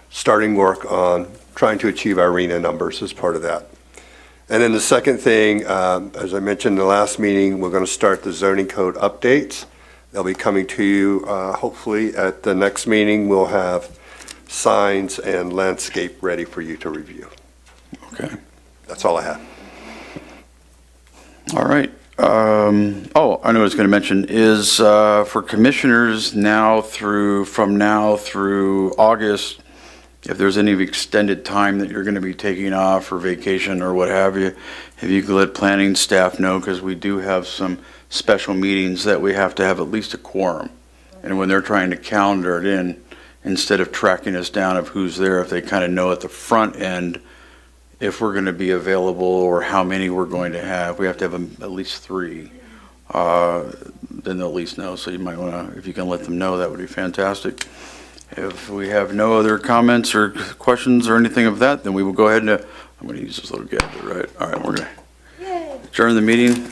S6: starting work on trying to achieve our RENA numbers as part of that. And then the second thing, as I mentioned in the last meeting, we're going to start the zoning code updates. They'll be coming to you, hopefully at the next meeting. We'll have signs and landscape ready for you to review.
S1: Okay.
S6: That's all I have.
S1: All right. I know what I was going to mention is for commissioners from now through August, if there's any extended time that you're going to be taking off or vacation or what have you, if you could let planning staff know, because we do have some special meetings that we have to have at least a quorum. And when they're trying to calendar it in, instead of tracking us down of who's there, if they kind of know at the front end if we're going to be available or how many we're going to have, we have to have at least 3. then they'll at least know. So you might want to, if you can let them know, that would be fantastic. If we have no other comments or questions or anything of that, then we will go ahead and, I'm going to use this little gadget, right? All right, we're going to adjourn the meeting.